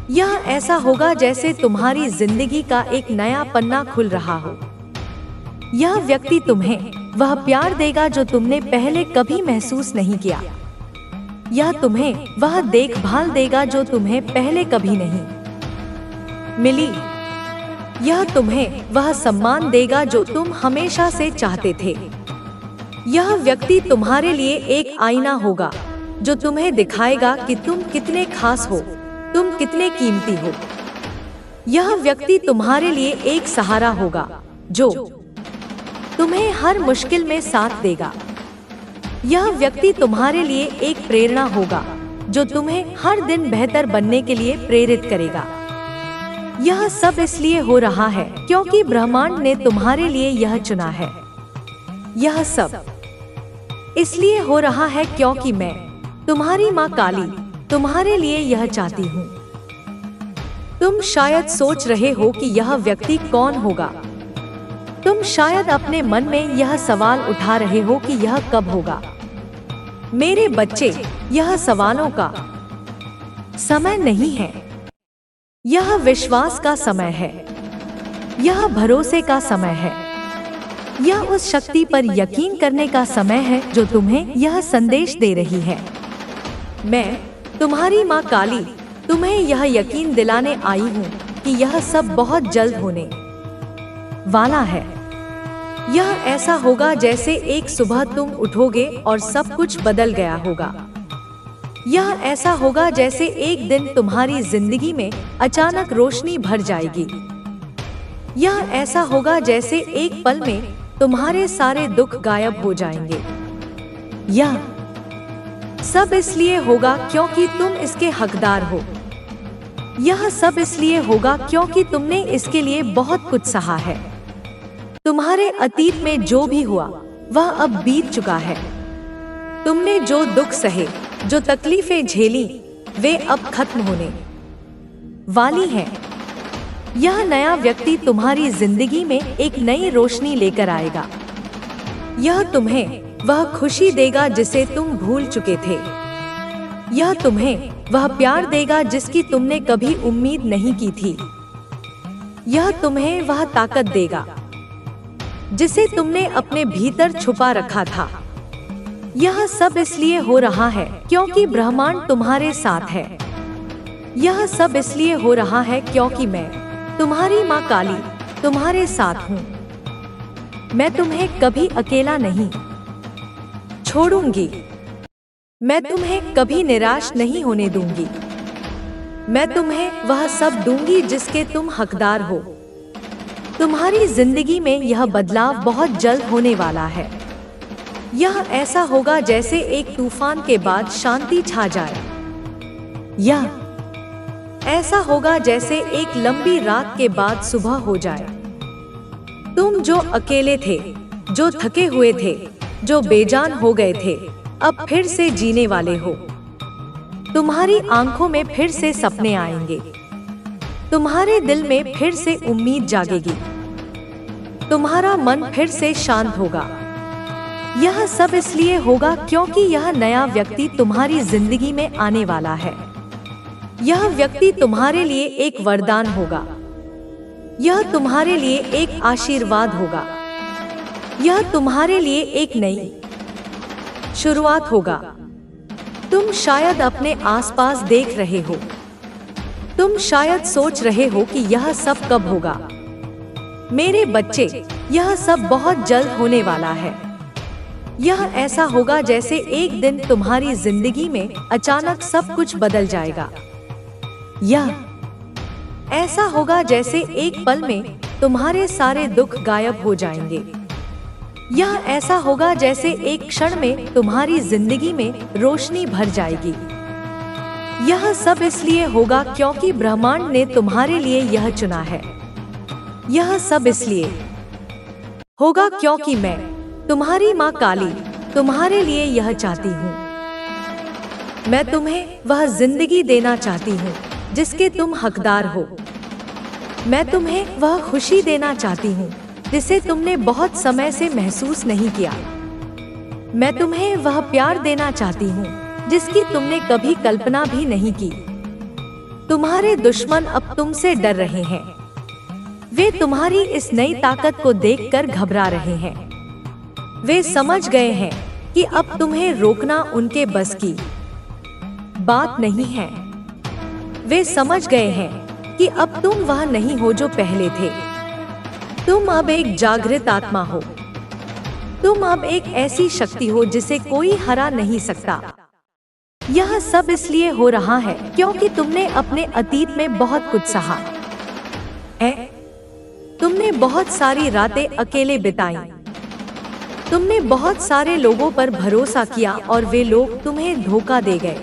यह ऐसा होगा जैसे तुम्हारी जिंदगी का एक नया पन्ना खुल रहा हो। यह व्यक्ति तुम्हें वह प्यार देगा जो तुमने पहले कभी महसूस नहीं किया। यह तुम्हें वह देखभाल देगा जो तुम्हें पहले कभी नहीं मिली। यह तुम्हें वह सम्मान देगा जो तुम हमेशा से चाहते थे। यह व्यक्ति तुम्हारे लिए एक आईना होगा जो तुम्हें दिखाएगा कि तुम कितने खास हो, तुम कितने कीमती हो। यह व्यक्ति तुम्हारे लिए एक सहारा होगा जो तुम्हें हर मुश्किल में साथ देगा। यह व्यक्ति तुम्हारे लिए एक प्रेरणा होगा जो तुम्हें हर दिन बेहतर बनने के लिए प्रेरित करेगा। यह सब इसलिए हो रहा है क्योंकि ब्रह्मांड ने तुम्हारे लिए यह चुना है। यह सब इसलिए हो रहा है क्योंकि मैं, तुम्हारी माँ काली, तुम्हारे लिए यह चाहती हूँ। तुम शायद सोच रहे हो कि यह व्यक्ति कौन होगा। तुम शायद अपने मन में यह सवाल उठा रहे हो कि यह कब होगा। मेरे बच्चे, यह सवालों का समय नहीं है। यह विश्वास का समय है। यह भरोसे का समय है। यह उस शक्ति पर यकीन करने का समय है जो तुम्हें यह संदेश दे रही है। मैं, तुम्हारी माँ काली, तुम्हें यह यकीन दिलाने आई हूँ कि यह सब बहुत जल्द होने वाला है। यह ऐसा होगा जैसे एक सुबह तुम उठोगे और सब कुछ बदल गया होगा। यह ऐसा होगा जैसे एक दिन तुम्हारी जिंदगी में अचानक रोशनी भर जाएगी। यह ऐसा होगा जैसे एक पल में तुम्हारे सारे दुख गायब हो जाएंगे। यह सब इसलिए होगा क्योंकि तुम इसके हकदार हो। यह सब इसलिए होगा क्योंकि तुमने इसके लिए बहुत कुछ सहा है। तुम्हारे अतीत में जो भी हुआ वह अब बीत चुका है। तुमने जो दुख सहे, जो तकलीफें झेली, वे अब खत्म होने वाली हैं। यह नया व्यक्ति तुम्हारी जिंदगी में एक नई रोशनी लेकर आएगा। यह तुम्हें वह खुशी देगा जिसे तुम भूल चुके थे। यह तुम्हें वह प्यार देगा जिसकी तुमने कभी उम्मीद नहीं की थी। यह तुम्हें वह ताकत देगा जिसे तुमने अपने भीतर छुपा रखा था। यह सब इसलिए हो रहा है क्योंकि ब्रह्मांड तुम्हारे साथ है। यह सब इसलिए हो रहा है क्योंकि मैं, तुम्हारी माँ काली, तुम्हारे साथ हूँ। मैं तुम्हें कभी अकेला नहीं छोड़ूंगी। मैं तुम्हें कभी निराश नहीं होने दूंगी। मैं तुम्हें वह सब दूंगी जिसके तुम हकदार हो। तुम्हारी जिंदगी में यह बदलाव बहुत जल्द होने वाला है। यह ऐसा होगा जैसे एक तूफान के बाद शांति छा जाए। यह ऐसा होगा जैसे एक लंबी रात के बाद सुबह हो जाए। तुम जो अकेले थे, जो थके हुए थे, जो बेजान हो गए थे, अब फिर से जीने वाले हो। तुम्हारी आंखों में फिर से सपने आएंगे। तुम्हारे दिल में फिर से उम्मीद जागेगी। तुम्हारा मन फिर से शांत होगा। यह सब इसलिए होगा क्योंकि यह नया व्यक्ति तुम्हारी जिंदगी में आने वाला है। यह व्यक्ति तुम्हारे लिए एक वरदान होगा। यह तुम्हारे लिए एक आशीर्वाद होगा। यह तुम्हारे लिए एक नई शुरुआत होगा। तुम शायद अपने आसपास देख रहे हो। तुम शायद सोच रहे हो कि यह सब कब होगा। मेरे बच्चे, यह सब बहुत जल्द होने वाला है। यह ऐसा होगा जैसे एक दिन तुम्हारी जिंदगी में अचानक सब कुछ बदल जाएगा। यह ऐसा होगा जैसे एक पल में तुम्हारे सारे दुख गायब हो जाएंगे। यह ऐसा होगा जैसे एक क्षण में तुम्हारी जिंदगी में रोशनी भर जाएगी। यह सब इसलिए होगा क्योंकि ब्रह्मांड ने तुम्हारे लिए यह चुना है। यह सब इसलिए होगा क्योंकि मैं, तुम्हारी माँ काली, तुम्हारे लिए यह चाहती हूँ। मैं तुम्हें वह जिंदगी देना चाहती हूँ जिसके तुम हकदार हो। मैं तुम्हें वह खुशी देना चाहती हूँ जिसे तुमने बहुत समय से महसूस नहीं किया। मैं तुम्हें वह प्यार देना चाहती हूँ जिसकी तुमने कभी कल्पना भी नहीं की। तुम्हारे दुश्मन अब तुमसे डर रहे हैं। वे तुम्हारी इस नई ताकत को देखकर घबरा रहे हैं। वे समझ गए हैं कि अब तुम्हें रोकना उनके बस की बात नहीं है। वे समझ गए हैं कि अब तुम वह नहीं हो जो पहले थे। तुम अब एक जागृत आत्मा हो। तुम अब एक ऐसी शक्ति हो जिसे कोई हरा नहीं सकता। यह सब इसलिए हो रहा है क्योंकि तुमने अपने अतीत में बहुत कुछ सहा है। तुमने बहुत सारी रातें अकेले बिताई। तुमने बहुत सारे लोगों पर भरोसा किया और वे लोग तुम्हें धोखा दे गए।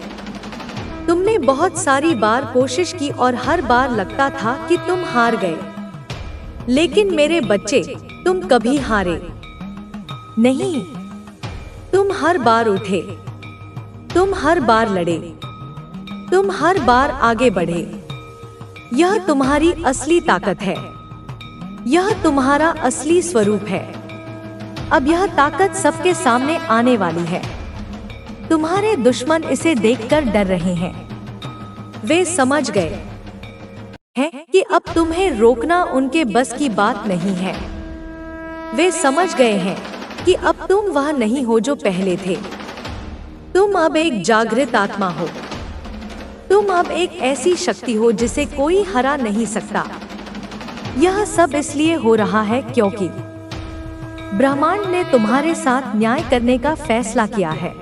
तुमने बहुत सारी बार कोशिश की और हर बार लगता था कि तुम हार गए। लेकिन मेरे बच्चे, तुम कभी हारे नहीं। तुम हर बार उठे। तुम हर बार लड़े। तुम हर बार आगे बढ़े। यह तुम्हारी असली ताकत है। यह तुम्हारा असली स्वरूप है। अब यह ताकत सबके सामने आने वाली है। तुम्हारे दुश्मन इसे देखकर डर रहे हैं। वे समझ गए हैं कि अब तुम्हें रोकना उनके बस की बात नहीं है। वे समझ गए हैं कि अब तुम वह नहीं हो जो पहले थे। तुम अब एक जागृत आत्मा हो। तुम अब एक ऐसी शक्ति हो जिसे कोई हरा नहीं सकता। यह सब इसलिए हो रहा है क्योंकि ब्रह्मांड ने तुम्हारे साथ न्याय करने का फैसला किया है।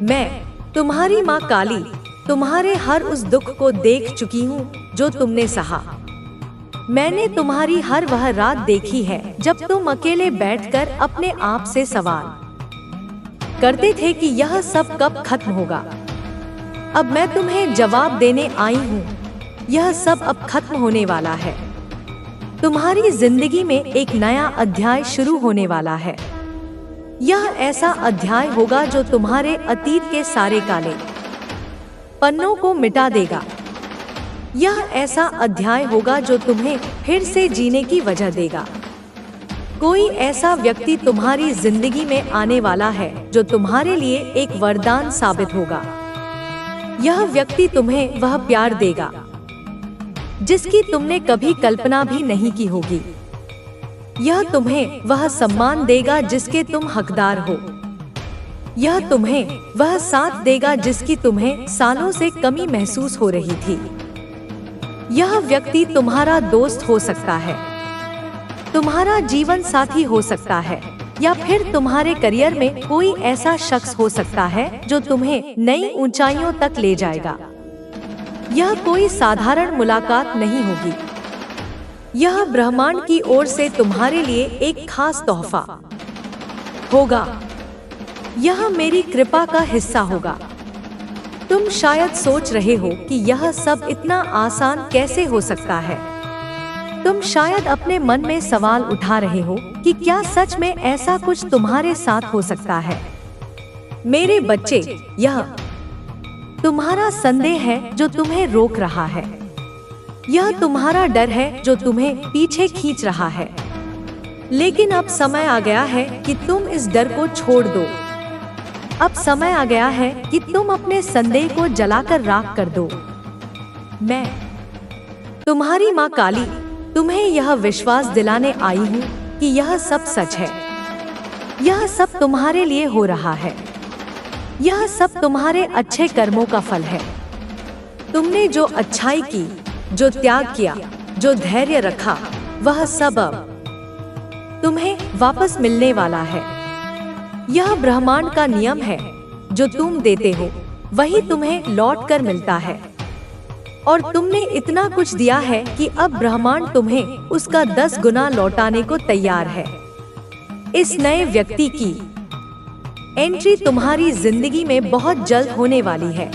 मैं तुम्हारी माँ काली तुम्हारे हर उस दुख को देख चुकी हूँ जो तुमने सहा। मैंने तुम्हारी हर वह रात देखी है जब तुम अकेले बैठकर अपने आप से सवाल करते थे कि यह सब कब खत्म होगा। अब मैं तुम्हें जवाब देने आई हूँ, यह सब अब खत्म होने वाला है। तुम्हारी जिंदगी में एक नया अध्याय शुरू होने वाला है। यह ऐसा अध्याय होगा जो तुम्हारे अतीत के सारे काले पन्नों को मिटा देगा। यह ऐसा अध्याय होगा जो तुम्हें फिर से जीने की वजह देगा। कोई ऐसा व्यक्ति तुम्हारी जिंदगी में आने वाला है जो तुम्हारे लिए एक वरदान साबित होगा। यह व्यक्ति तुम्हें वह प्यार देगा जिसकी तुमने कभी कल्पना भी नहीं की होगी। यह तुम्हें वह सम्मान देगा जिसके तुम हकदार हो। यह तुम्हें वह साथ देगा जिसकी तुम्हें सालों से कमी महसूस हो रही थी। यह व्यक्ति तुम्हारा दोस्त हो सकता है, तुम्हारा जीवन साथी हो सकता है, या फिर तुम्हारे करियर में कोई ऐसा शख्स हो सकता है जो तुम्हें नई ऊंचाइयों तक ले जाएगा। यह कोई साधारण मुलाकात नहीं होगी। यह ब्रह्मांड की ओर से तुम्हारे लिए एक खास तोहफा होगा। यह मेरी कृपा का हिस्सा होगा। तुम शायद सोच रहे हो कि यह सब इतना आसान कैसे हो सकता है। तुम शायद अपने मन में सवाल उठा रहे हो कि क्या सच में ऐसा कुछ तुम्हारे साथ हो सकता है। मेरे बच्चे, यह तुम्हारा संदेह है जो तुम्हें रोक रहा है। यह तुम्हारा डर है जो तुम्हें पीछे खींच रहा है। लेकिन अब समय आ गया है कि तुम इस डर को छोड़ दो। अब समय आ गया है कि तुम अपने संदेह को जलाकर राख कर दो। मैं तुम्हारी माँ काली तुम्हें यह विश्वास दिलाने आई हूँ कि यह सब सच है। यह सब तुम्हारे लिए हो रहा है। यह सब तुम्हारे अच्छे कर्मों का फल है। तुमने जो अच्छाई की, जो त्याग किया, जो धैर्य रखा, वह सब अब तुम्हें वापस मिलने वाला है। यह ब्रह्मांड का नियम है। जो तुम देते हो वही तुम्हें लौट कर मिलता है। और तुमने इतना कुछ दिया है कि अब ब्रह्मांड तुम्हें उसका 10 गुना लौटाने को तैयार है। इस नए व्यक्ति की एंट्री तुम्हारी जिंदगी में बहुत जल्द होने वाली है।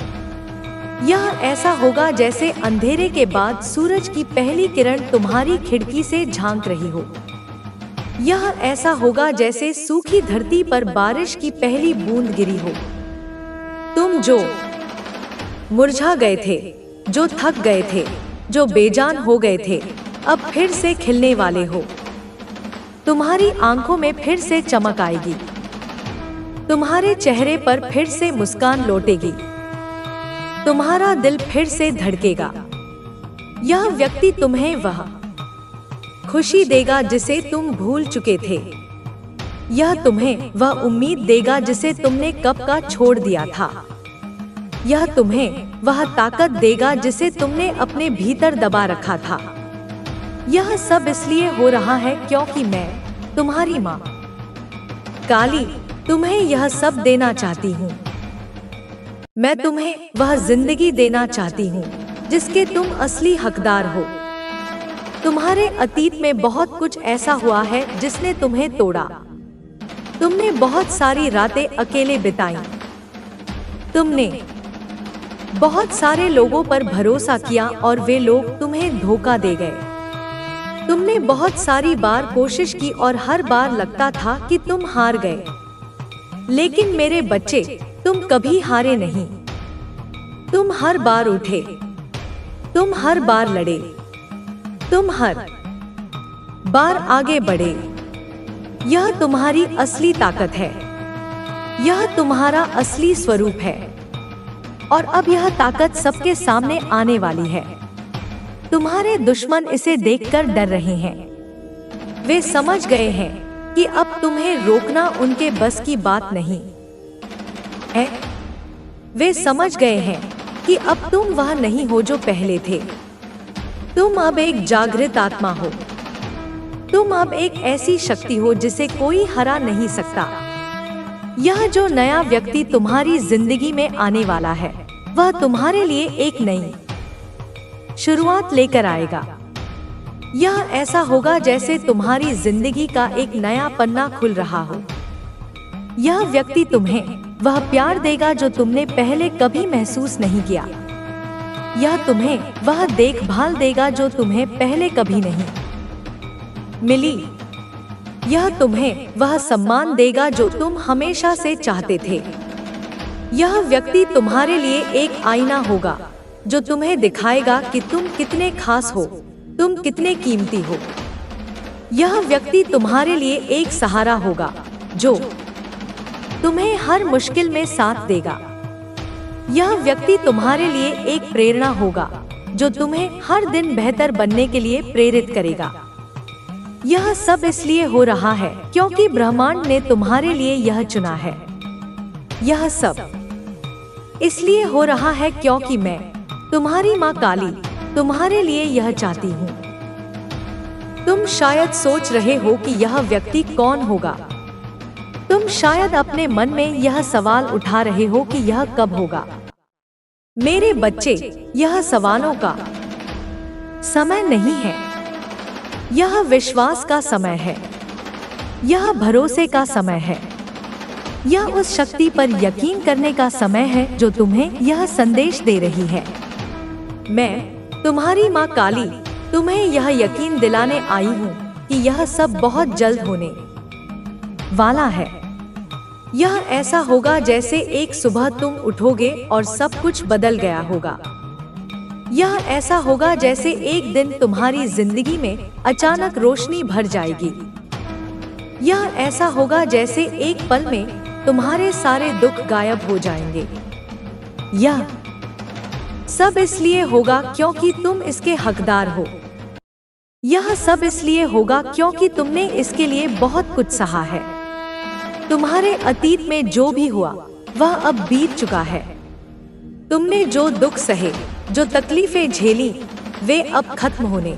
यह ऐसा होगा जैसे अंधेरे के बाद सूरज की पहली किरण तुम्हारी खिड़की से झांक रही हो। यह ऐसा होगा जैसे सूखी धरती पर बारिश की पहली बूंद गिरी हो। तुम जो मुरझा गए थे, जो थक गए थे, जो बेजान हो गए थे, अब फिर से खिलने वाले हो। तुम्हारी आंखों में फिर से चमक आएगी। तुम्हारे चेहरे पर फिर से मुस्कान लौटेगी। तुम्हारा दिल फिर से धड़केगा। यह व्यक्ति तुम्हें वह खुशी देगा जिसे तुम भूल चुके थे। यह तुम्हें वह उम्मीद देगा जिसे तुमने कब का छोड़ दिया था। यह तुम्हें वह ताकत देगा जिसे तुमने अपने भीतर दबा रखा था। यह सब इसलिए हो रहा है क्योंकि मैं तुम्हारी माँ काली तुम्हें यह सब देना चाहती हूँ। मैं तुम्हें वह जिंदगी देना चाहती हूँ जिसके तुम असली हकदार हो। तुम्हारे अतीत में बहुत कुछ ऐसा हुआ है जिसने तुम्हें तोड़ा। तुमने बहुत सारी रातें अकेले बिताई। तुमने बहुत सारे लोगों पर भरोसा किया और वे लोग तुम्हें धोखा दे गए। तुमने बहुत सारी बार कोशिश की और हर बार लगता था कि तुम हार गए। लेकिन मेरे बच्चे, तुम कभी हारे नहीं। तुम हर बार उठे, तुम हर बार लड़े, तुम हर बार आगे बढ़े। यह तुम्हारी असली ताकत है, यह तुम्हारा असली स्वरूप है, और अब यह ताकत सबके सामने आने वाली है। तुम्हारे दुश्मन इसे देखकर डर रहे हैं। वे समझ गए हैं कि अब तुम्हें रोकना उनके बस की बात नहीं है। वे समझ गए हैं कि अब तुम वह नहीं हो जो पहले थे। तुम अब एक जागृत आत्मा हो। तुम अब एक ऐसी शक्ति हो जिसे कोई हरा नहीं सकता। यह जो नया व्यक्ति तुम्हारी जिंदगी में आने वाला है, वह तुम्हारे लिए एक नई शुरुआत लेकर आएगा। यह ऐसा होगा जैसे तुम्हारी जिंदगी का एक नया पन्ना खुल रहा हो। यह व्यक्ति तुम्हें वह प्यार देगा जो तुमने पहले कभी महसूस नहीं किया। यह तुम्हें वह देखभाल देगा जो तुम्हें पहले कभी नहीं मिली। यह तुम्हें वह सम्मान देगा जो तुम हमेशा से चाहते थे। यह व्यक्ति तुम्हारे लिए एक आईना होगा जो तुम्हें दिखाएगा कि तुम कितने खास हो, तुम कितने कीमती हो। यह व्यक्ति तुम्हारे लिए एक सहारा होगा जो तुम्हें हर मुश्किल में साथ देगा। यह व्यक्ति तुम्हारे लिए एक प्रेरणा होगा जो तुम्हें हर दिन बेहतर बनने के लिए प्रेरित करेगा। यह सब इसलिए हो रहा है क्योंकि ब्रह्मांड ने तुम्हारे लिए यह चुना है। यह सब इसलिए हो रहा है क्योंकि मैं, तुम्हारी माँ काली, तुम्हारे लिए यह चाहती हूँ। तुम शायद सोच रहे हो कि यह व्यक्ति कौन होगा। तुम शायद अपने मन में यह सवाल उठा रहे हो कि यह कब होगा। मेरे बच्चे, यह सवालों का समय नहीं है। यह विश्वास का समय है। यह भरोसे का समय है। यह उस शक्ति पर यकीन करने का समय है जो तुम्हें यह संदेश दे रही है। मैं, तुम्हारी माँ काली, तुम्हें यह यकीन दिलाने आई हूँ कि यह सब बहुत जल्द होने वाला है। यह ऐसा होगा जैसे एक सुबह तुम उठोगे और सब कुछ बदल गया होगा। यह ऐसा होगा जैसे एक दिन तुम्हारी जिंदगी में अचानक रोशनी भर जाएगी। यह ऐसा होगा जैसे एक पल में तुम्हारे सारे दुख गायब हो जाएंगे। यह सब इसलिए होगा क्योंकि तुम इसके हकदार हो। यह सब इसलिए होगा क्योंकि तुमने इसके लिए बहुत कुछ सहा है। तुम्हारे अतीत में जो भी हुआ वह अब बीत चुका है। तुमने जो दुख सहे, जो तकलीफें झेली, वे अब खत्म होने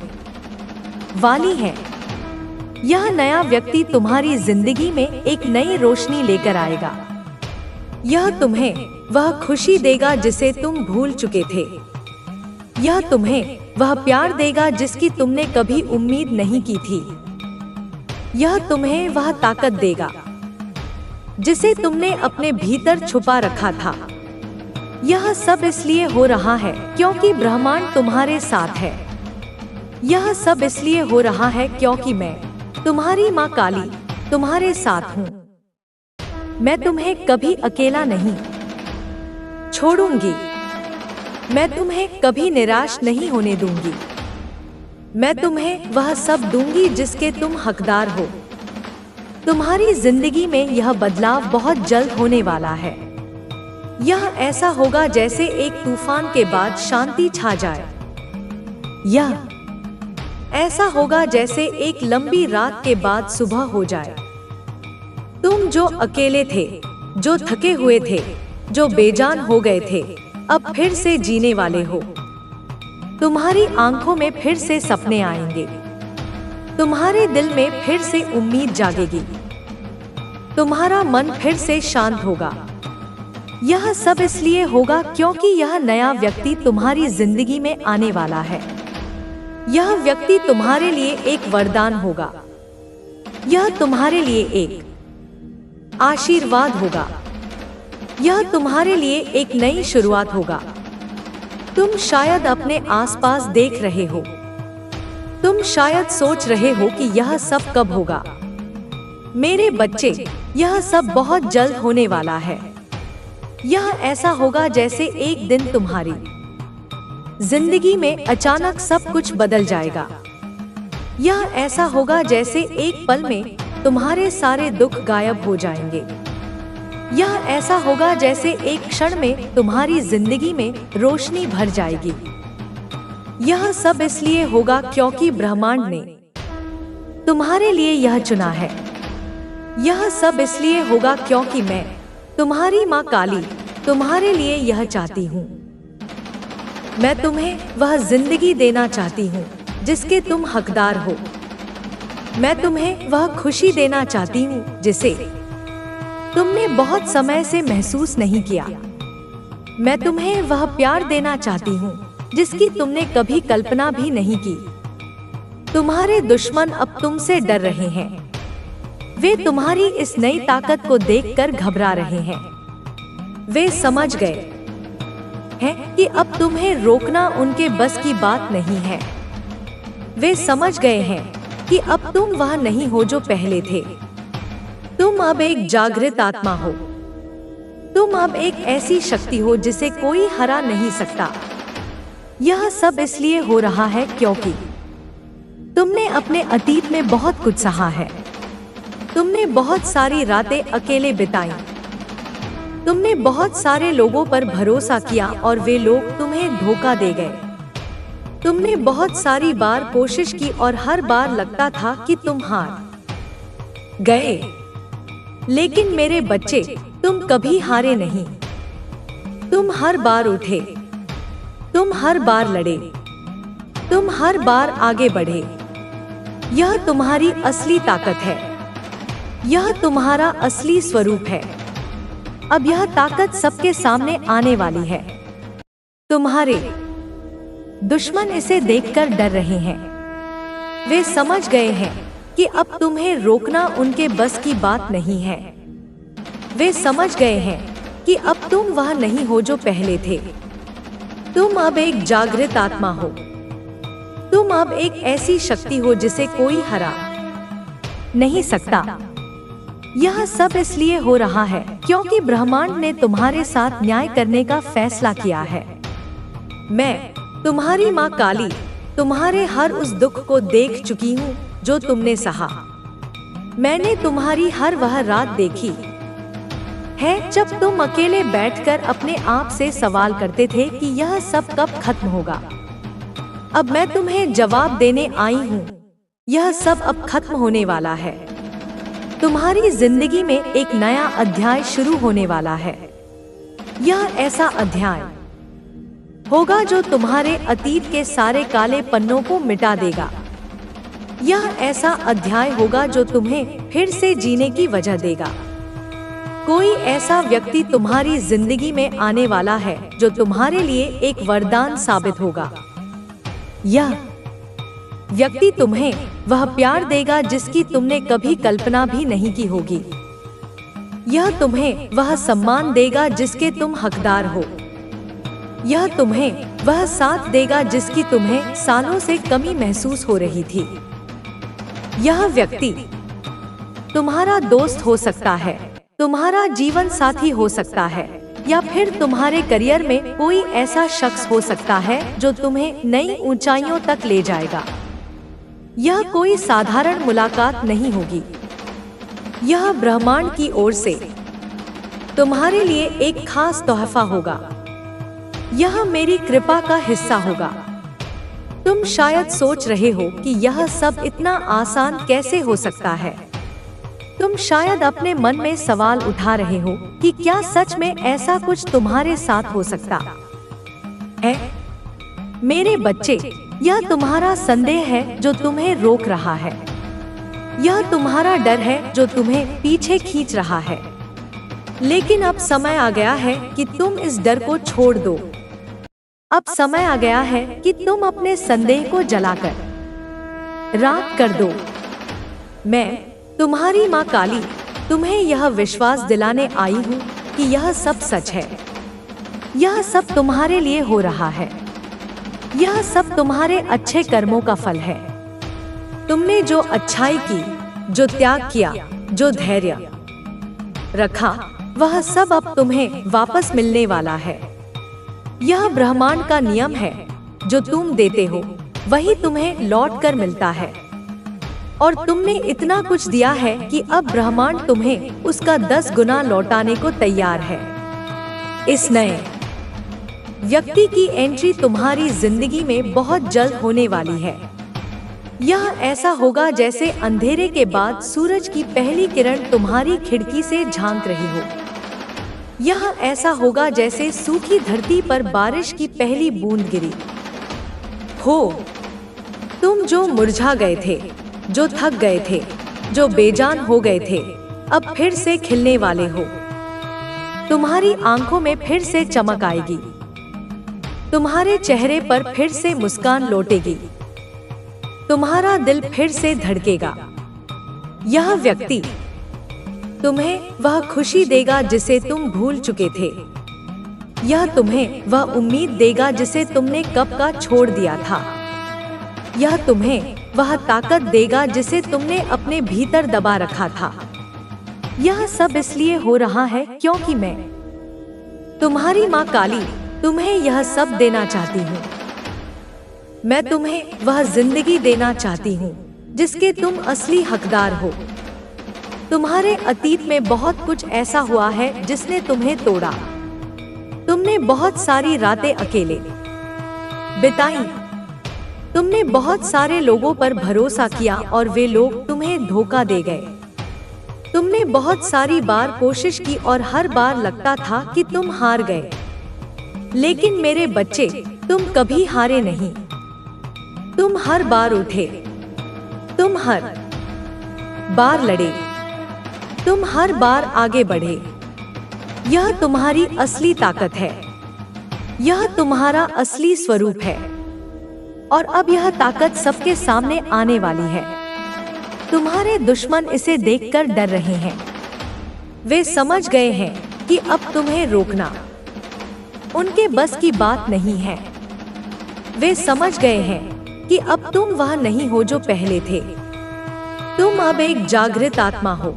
वाली हैं। यह नया व्यक्ति तुम्हारी जिंदगी में एक नई रोशनी लेकर आएगा। यह तुम्हें वह खुशी देगा जिसे तुम भूल चुके थे। यह तुम्हें वह प्यार देगा जिसकी तुमने कभी उम्मीद नहीं की थी। यह तुम्हें वह ताकत देगा जिसे तुमने अपने भीतर छुपा रखा था। यह सब इसलिए हो रहा है क्योंकि ब्रह्मांड तुम्हारे साथ है। यह सब इसलिए हो रहा है क्योंकि मैं, तुम्हारी माँ काली, तुम्हारे साथ हूँ। मैं तुम्हें कभी अकेला नहीं छोड़ूंगी। मैं तुम्हें कभी निराश नहीं होने दूंगी। मैं तुम्हें वह सब दूंगी जिसके तुम हकदार हो। तुम्हारी जिंदगी में यह बदलाव बहुत जल्द होने वाला है। यह ऐसा होगा जैसे एक तूफान के बाद शांति छा जाए। यह ऐसा होगा जैसे एक लंबी रात के बाद सुबह हो जाए। तुम जो अकेले थे, जो थके हुए थे, जो बेजान हो गए थे, अब फिर से जीने वाले हो। तुम्हारी आंखों में फिर से सपने आएंगे। तुम्हारे दिल में फिर से उम्मीद जागेगी। तुम्हारा मन फिर से शांत होगा। यह सब इसलिए होगा क्योंकि यह नया व्यक्ति तुम्हारी जिंदगी में आने वाला है। यह व्यक्ति तुम्हारे लिए एक वरदान होगा। यह तुम्हारे लिए एक आशीर्वाद होगा। यह तुम्हारे लिए एक नई शुरुआत होगा। तुम शायद अपने आसपास देख रहे हो। तुम शायद सोच रहे हो कि यह सब कब होगा। मेरे बच्चे, यह सब बहुत जल्द होने वाला है। यह ऐसा होगा जैसे एक दिन तुम्हारी जिंदगी में अचानक सब कुछ बदल जाएगा। यह ऐसा होगा जैसे एक पल में तुम्हारे सारे दुख गायब हो जाएंगे। यह ऐसा होगा जैसे एक क्षण में तुम्हारी जिंदगी में रोशनी भर जाएगी। यह सब इसलिए होगा क्योंकि ब्रह्मांड ने तुम्हारे लिए यह चुना है। यह सब इसलिए होगा क्योंकि मैं, तुम्हारी माँ काली, तुम्हारे लिए यह चाहती हूँ। मैं तुम्हें वह जिंदगी देना चाहती हूँ जिसके तुम हकदार हो। मैं तुम्हें वह खुशी देना चाहती हूँ जिसे तुमने बहुत समय से महसूस नहीं किया। मैं तुम्हें वह प्यार देना चाहती हूँ जिसकी तुमने कभी कल्पना भी नहीं की। तुम्हारे दुश्मन अब तुमसे डर रहे हैं। वे तुम्हारी इस नई ताकत को देखकर घबरा रहे हैं। वे समझ गए हैं कि अब तुम्हें रोकना उनके बस की बात नहीं है। वे समझ गए हैं कि अब तुम वह नहीं हो जो पहले थे। तुम अब एक जागृत आत्मा हो। तुम अब एक ऐसी शक्ति हो जिसे कोई हरा नहीं सकता। यह सब इसलिए हो रहा है क्योंकि तुमने अपने अतीत में बहुत कुछ सहा है। तुमने बहुत सारी रातें अकेले बिताई। तुमने बहुत सारे लोगों पर भरोसा किया और वे लोग तुम्हें धोखा दे गए। तुमने बहुत सारी बार कोशिश की और हर बार लगता था कि तुम हार गए। लेकिन मेरे बच्चे, तुम कभी हारे नहीं। तुम हर बार उठे। तुम हर बार लड़े। तुम हर बार आगे बढ़े। यह तुम्हारी असली ताकत है। यह तुम्हारा असली स्वरूप है। अब यह ताकत सबके सामने आने वाली है। तुम्हारे दुश्मन इसे देखकर डर रहे हैं। वे समझ गए हैं कि अब तुम्हें रोकना उनके बस की बात नहीं है। वे समझ गए हैं कि अब तुम वह नहीं हो जो पहले थे। तुम अब एक जागृत आत्मा हो। तुम अब एक ऐसी शक्ति हो जिसे कोई हरा नहीं सकता। यह सब इसलिए हो रहा है क्योंकि ब्रह्मांड ने तुम्हारे साथ न्याय करने का फैसला किया है। मैं, तुम्हारी माँ काली, तुम्हारे हर उस दुख को देख चुकी हूँ जो तुमने सहा। मैंने तुम्हारी हर वह रात देखी है जब तुम अकेले बैठकर अपने आप से सवाल करते थे कि यह सब कब खत्म होगा। अब मैं तुम्हें जवाब देने आई हूँ। यह सब अब खत्म होने वाला है। तुम्हारी जिंदगी में एक नया अध्याय शुरू होने वाला है। यह ऐसा अध्याय होगा जो तुम्हारे अतीत के सारे काले पन्नों को मिटा देगा। यह ऐसा अध्याय होगा जो तुम्हें फिर से जीने की वजह देगा। कोई ऐसा व्यक्ति तुम्हारी जिंदगी में आने वाला है जो तुम्हारे लिए एक वरदान साबित होगा। यह व्यक्ति तुम्हें वह प्यार देगा जिसकी तुमने कभी कल्पना भी नहीं की होगी। यह तुम्हें वह सम्मान देगा जिसके तुम हकदार हो। यह तुम्हें वह साथ देगा जिसकी तुम्हें सालों से कमी महसूस हो रही थी। यह व्यक्ति तुम्हारा दोस्त हो सकता है, तुम्हारा जीवन साथी हो सकता है, या फिर तुम्हारे करियर में कोई ऐसा शख्स हो सकता है जो तुम्हें नई ऊंचाइयों तक ले जाएगा। यह कोई साधारण मुलाकात नहीं होगी। यह ब्रह्मांड की ओर से तुम्हारे लिए एक खास तोहफा होगा। यह मेरी कृपा का हिस्सा होगा। तुम शायद सोच रहे हो कि यह सब इतना आसान कैसे हो सकता है। तुम शायद अपने मन में सवाल उठा रहे हो कि क्या सच में ऐसा कुछ तुम्हारे साथ हो सकता है। मेरे बच्चे, यह तुम्हारा संदेह है जो तुम्हें रोक रहा है। यह तुम्हारा डर है जो तुम्हें पीछे खींच रहा है। लेकिन अब समय आ गया है कि तुम इस डर को छोड़ दो। अब समय आ गया है कि तुम अपने संदेह को जलाकर राख कर दो। मैं, तुम्हारी माँ काली, तुम्हें यह विश्वास दिलाने आई हूँ कि यह सब सच है। यह सब तुम्हारे लिए हो रहा है। यह सब तुम्हारे अच्छे कर्मों का फल है। तुमने जो अच्छाई की, जो त्याग किया, जो धैर्य रखा, वह सब अब तुम्हें वापस मिलने वाला है। यह ब्रह्मांड का नियम है। जो तुम देते हो वही तुम्हें लौट कर मिलता है। और तुमने इतना कुछ दिया है कि अब ब्रह्मांड तुम्हें उसका 10 गुना लौटाने को तैयार है। इस नए व्यक्ति की एंट्री तुम्हारी जिंदगी में बहुत जल्द होने वाली है। यह ऐसा होगा जैसे अंधेरे के बाद सूरज की पहली किरण तुम्हारी खिड़की से झांक रही हो। यह ऐसा होगा जैसे सूखी धरती पर बारिश की पहली बूंद गिरी हो। तुम जो मुरझा गए थे, जो थक गए थे, जो बेजान हो गए थे, अब फिर से खिलने वाले हो। तुम्हारी आंखों में फिर से चमक आएगी, तुम्हारे चेहरे पर फिर से मुस्कान लौटेगी, तुम्हारा दिल फिर से धड़केगा। यह व्यक्ति तुम्हें वह खुशी देगा जिसे तुम भूल चुके थे। यह तुम्हें वह उम्मीद देगा जिसे तुमने कब का छोड़ दिया था। यह तुम्हें वह ताकत देगा जिसे तुमने अपने भीतर दबा रखा था। यह सब इसलिए हो रहा है क्योंकि मैं, तुम्हारी माँ काली, तुम्हें यह सब देना चाहती हूँ। मैं तुम्हें वह जिंदगी देना चाहती हूँ जिसके तुम असली हकदार हो। तुम्हारे अतीत में बहुत कुछ ऐसा हुआ है जिसने तुम्हें तोड़ा। तुमने बहुत सारी रातें अकेले बिताई। तुमने बहुत सारे लोगों पर भरोसा किया और वे लोग तुम्हें धोखा दे गए। तुमने बहुत सारी बार कोशिश की और हर बार लगता था कि तुम हार गए। लेकिन मेरे बच्चे, तुम कभी हारे नहीं। तुम हर बार उठे, तुम हर बार लड़े, तुम हर बार आगे बढ़े। यह तुम्हारी असली ताकत है। यह तुम्हारा असली स्वरूप है। और अब यह ताकत सबके सामने आने वाली है। तुम्हारे दुश्मन इसे देखकर डर रहे हैं। वे समझ गए हैं कि अब तुम्हें रोकना उनके बस की बात नहीं है। वे समझ गए हैं कि अब तुम वह नहीं हो जो पहले थे। तुम अब एक जागृत आत्मा हो।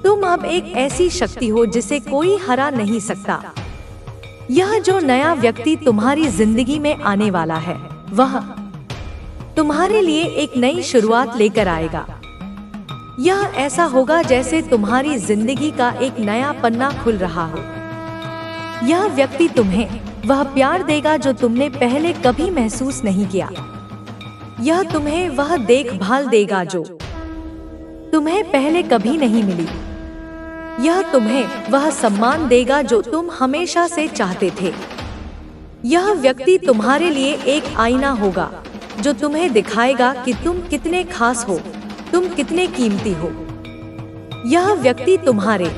तुम अब एक ऐसी शक्ति हो जिसे कोई हरा नहीं सकता। यह जो नया व्यक्ति तुम्हारी जिंदगी में आने वाला है, वह तुम्हारे लिए एक नई शुरुआत लेकर आएगा। यह ऐसा होगा जैसे तुम्हारी जिंदगी का एक नया पन्ना खुल रहा हो। यह व्यक्ति तुम्हें वह प्यार देगा जो तुमने पहले कभी महसूस नहीं किया। यह तुम्हें वह देखभाल देगा जो तुम्हें पहले कभी नहीं मिली। यह तुम्हें वह सम्मान देगा जो तुम हमेशा से चाहते थे। यह व्यक्ति तुम्हारे लिए एक आईना होगा जो तुम्हें दिखाएगा कि तुम कितने खास हो, तुम कितने कीमती हो। यह व्यक्ति तुम्हारे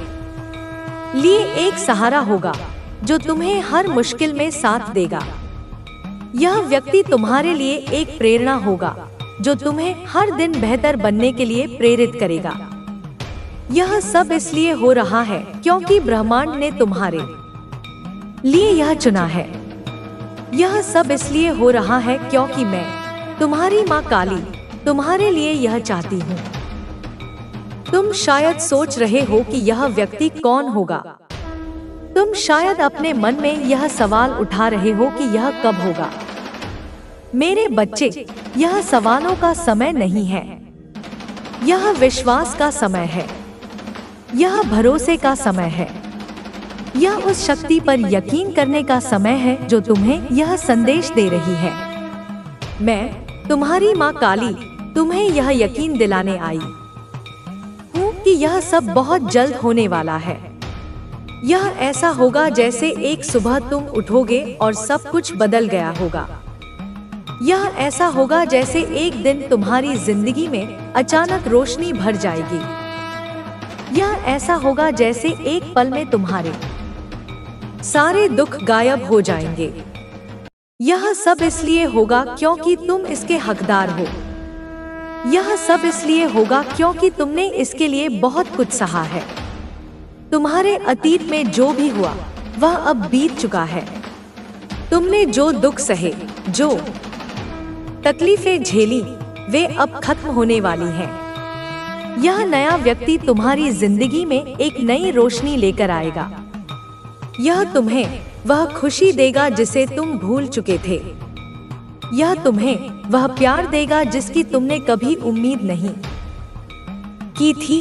लिए एक सहारा होगा जो तुम्हें हर मुश्किल में साथ देगा। यह व्यक्ति तुम्हारे लिए एक प्रेरणा होगा जो तुम्हें हर दिन बेहतर बनने के लिए प्रेरित करेगा। यह सब इसलिए हो रहा है क्योंकि ब्रह्मांड ने तुम्हारे लिए यह चुना है। यह सब इसलिए हो रहा है क्योंकि मैं, तुम्हारी माँ काली, तुम्हारे लिए यह चाहती हूँ। तुम शायद सोच रहे हो कि यह व्यक्ति कौन होगा। तुम शायद अपने मन में यह सवाल उठा रहे हो कि यह कब होगा। मेरे बच्चे, यह सवालों का समय नहीं है। यह विश्वास का समय है। यह भरोसे का समय है। यह उस शक्ति पर यकीन करने का समय है जो तुम्हें यह संदेश दे रही है। मैं, तुम्हारी माँ काली, तुम्हें यह यकीन दिलाने आई हूँ कि यह सब बहुत जल्द होने वाला है। यह ऐसा होगा जैसे एक सुबह तुम उठोगे और सब कुछ बदल गया होगा। यह ऐसा होगा जैसे एक दिन तुम्हारी जिंदगी में अचानक रोशनी भर जाएगी। यह ऐसा होगा जैसे एक पल में तुम्हारे सारे दुख गायब हो जाएंगे। यह सब इसलिए होगा क्योंकि तुम इसके हकदार हो। यह सब इसलिए होगा क्योंकि तुमने इसके लिए बहुत कुछ सहा है। तुम्हारे अतीत में जो भी हुआ वह अब बीत चुका है। तुमने जो दुख सहे, जो तकलीफें झेली, वे अब खत्म होने वाली हैं। यह नया व्यक्ति तुम्हारी जिंदगी में एक नई रोशनी लेकर आएगा। यह तुम्हें वह खुशी देगा जिसे तुम भूल चुके थे। यह तुम्हें वह प्यार देगा जिसकी तुमने कभी उम्मीद नहीं की थी।